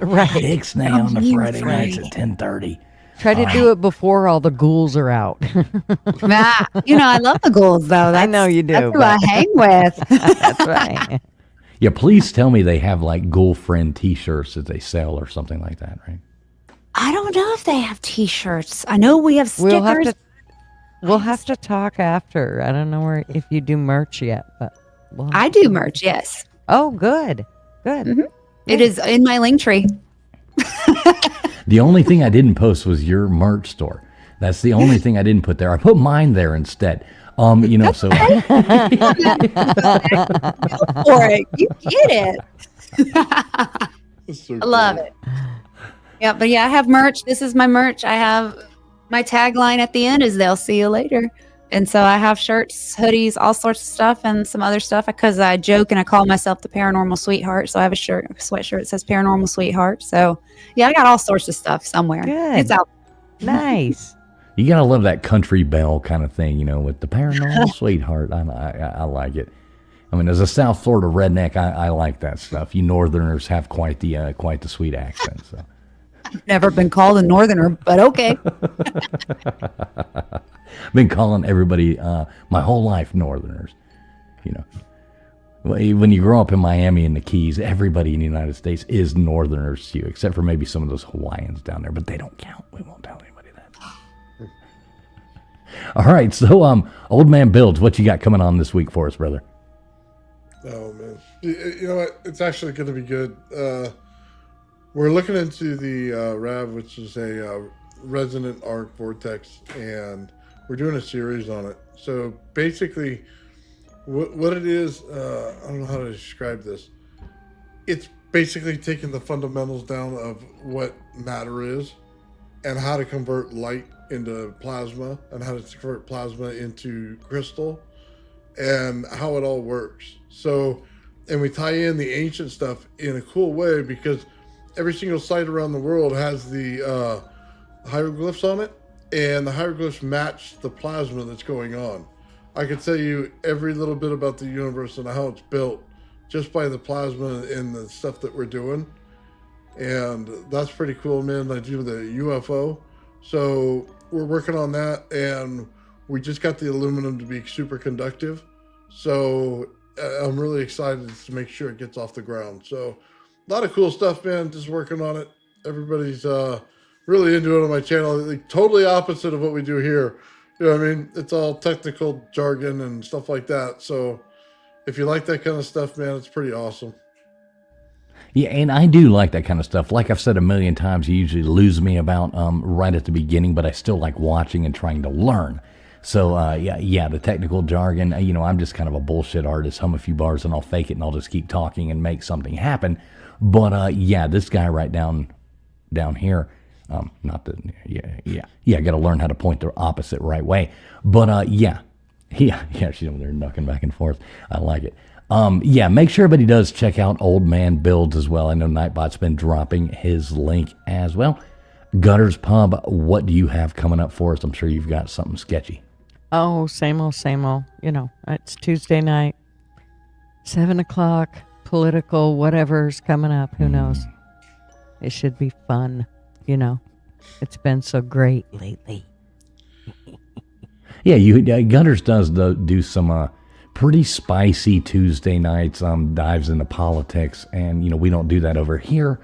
Right. Ixnay on the Friday nights at 10:30. Try to do it before all the ghouls are out. I love the ghouls though. I know you do. That's who I hang with. That's right. Yeah, please tell me they have ghoul friend T-shirts that they sell or something like that, right? I don't know if they have T-shirts. I know we have stickers. We'll have to talk after. I don't know if you do merch yet, but I do merch. Yes. Oh, good. Mm-hmm. It is in my link tree. The only thing I didn't post was your merch store. That's the only thing I didn't put there. I put mine there instead. So for it. You get it. So I love it. Yeah, but I have merch. This is my merch. I have my tagline at the end is "They'll see you later." And so I have shirts, hoodies, all sorts of stuff, and some other stuff because I joke and I call myself the Paranormal Sweetheart. So I have a sweatshirt that says Paranormal Sweetheart. So yeah, I got all sorts of stuff somewhere. Good. It's out. Nice. You gotta love that country belle kind of thing, with the Paranormal Sweetheart. I like it. I mean, as a South Florida redneck, I like that stuff. You Northerners have quite the sweet accent. So. Never been called a Northerner, but okay. Been calling everybody my whole life Northerners. When you grow up in Miami and the Keys, everybody in the United States is Northerners to you, except for maybe some of those Hawaiians down there, but they don't count. We won't tell anybody that. All right, so Old Man Builds, what you got coming on this week for us, brother? Oh man, you know what? It's actually going to be good. We're looking into the RAV, which is a resonant arc vortex, and we're doing a series on it. So basically, what it is, I don't know how to describe this. It's basically taking the fundamentals down of what matter is, and how to convert light into plasma, and how to convert plasma into crystal, and how it all works. So, and we tie in the ancient stuff in a cool way because every single site around the world has the hieroglyphs on it, and the hieroglyphs match the plasma that's going on. I could tell you every little bit about the universe and how it's built just by the plasma and the stuff that we're doing. And that's pretty cool, man. I do the UFO. So we're working on that, and we just got the aluminum to be super conductive. So I'm really excited to make sure it gets off the ground. So a lot of cool stuff, man. Just working on it. Everybody's really into it on my channel. Like, totally opposite of what we do here. You know what I mean? It's all technical jargon and stuff like that. So if you like that kind of stuff, man, it's pretty awesome. Yeah, and I do like that kind of stuff. Like I've said a million times, you usually lose me about right at the beginning, but I still like watching and trying to learn. So, yeah, the technical jargon, I'm just kind of a bullshit artist. Hum a few bars and I'll fake it and I'll just keep talking and make something happen. But, yeah, this guy right down here, not that, I got to learn how to point the opposite right way. But, yeah, she's over there knocking back and forth. I like it. Yeah, make sure everybody does check out Old Man Builds as well. I know Nightbot's been dropping his link as well. Gutters Pub, what do you have coming up for us? I'm sure you've got something sketchy. Oh, same old, same old. It's Tuesday night, 7 o'clock, political, whatever's coming up. Who knows? It should be fun. It's been so great lately. Yeah, Gutters does do some pretty spicy Tuesday nights, dives into politics, and, we don't do that over here.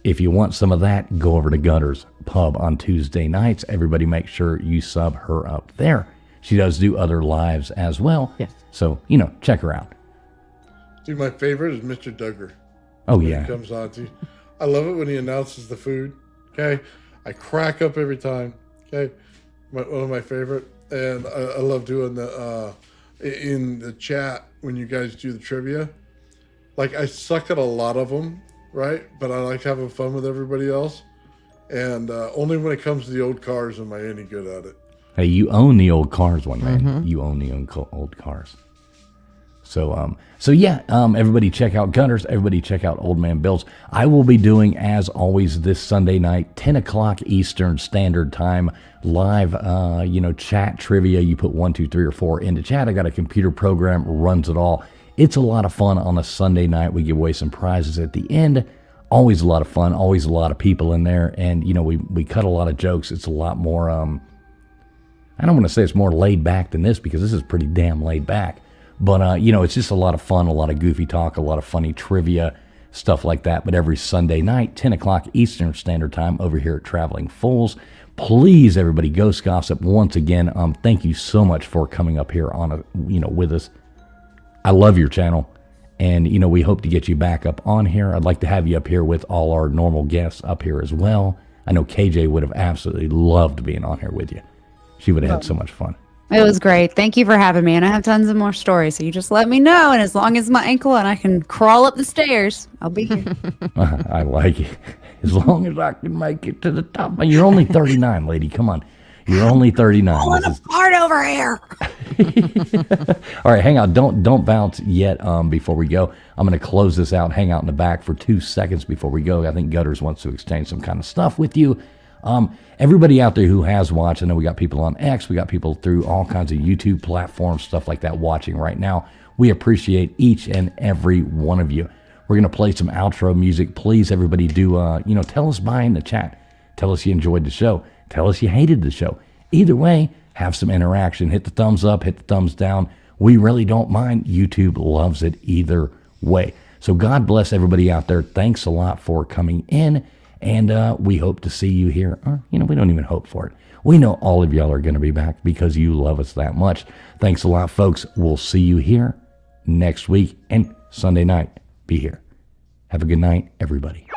If you want some of that, go over to Gutters Pub on Tuesday nights. Everybody make sure you sub her up there. She does do other lives as well. Yes. So, check her out. Dude, my favorite is Mr. Duggar. Oh, yeah. He comes on to. I love it when he announces the food. Okay. I crack up every time. Okay. One of my favorite. And I love doing the, in the chat when you guys do the trivia. Like, I suck at a lot of them, right? But I like having fun with everybody else. And only when it comes to the old cars am I any good at it. Hey, you own the old cars one, man. Mm-hmm. You own the old cars. So, everybody check out Gutters. Everybody check out Old Man Builds. I will be doing, as always, this Sunday night, 10 o'clock Eastern Standard Time, live, chat trivia. You put 1, 2, 3, or 4 into chat. I got a computer program, runs it all. It's a lot of fun on a Sunday night. We give away some prizes at the end. Always a lot of fun. Always a lot of people in there. And, we cut a lot of jokes. It's a lot more, I don't want to say it's more laid back than this because this is pretty damn laid back. But, it's just a lot of fun, a lot of goofy talk, a lot of funny trivia, stuff like that. But every Sunday night, 10 o'clock Eastern Standard Time over here at Traveling Fools. Please, everybody, Ghost Gossip, once again, thank you so much for coming up here on with us. I love your channel. And, we hope to get you back up on here. I'd like to have you up here with all our normal guests up here as well. I know KJ would have absolutely loved being on here with you. She would have had so much fun. It was great. Thank you for having me. And I have tons of more stories. So you just let me know. And as long as my ankle and I can crawl up the stairs, I'll be here. I like it. As long as I can make it to the top. You're only 39, lady. Come on. You're only 39. This is hard over here. all right. Hang out. Don't bounce yet. Before we go, I'm going to close this out. Hang out in the back for 2 seconds before we go. I think Gutters wants to exchange some kind of stuff with you. Everybody out there who has watched, I know we got people on X, we got people through all kinds of YouTube platforms, stuff like that watching right now. We appreciate each and every one of you. We're going to play some outro music. Please, everybody do, tell us bye in the chat. Tell us you enjoyed the show. Tell us you hated the show. Either way, have some interaction. Hit the thumbs up, hit the thumbs down. We really don't mind. YouTube loves it either way. So God bless everybody out there. Thanks a lot for coming in. And we hope to see you here. Or, we don't even hope for it. We know all of y'all are going to be back because you love us that much. Thanks a lot, folks. We'll see you here next week and Sunday night. Be here. Have a good night, everybody.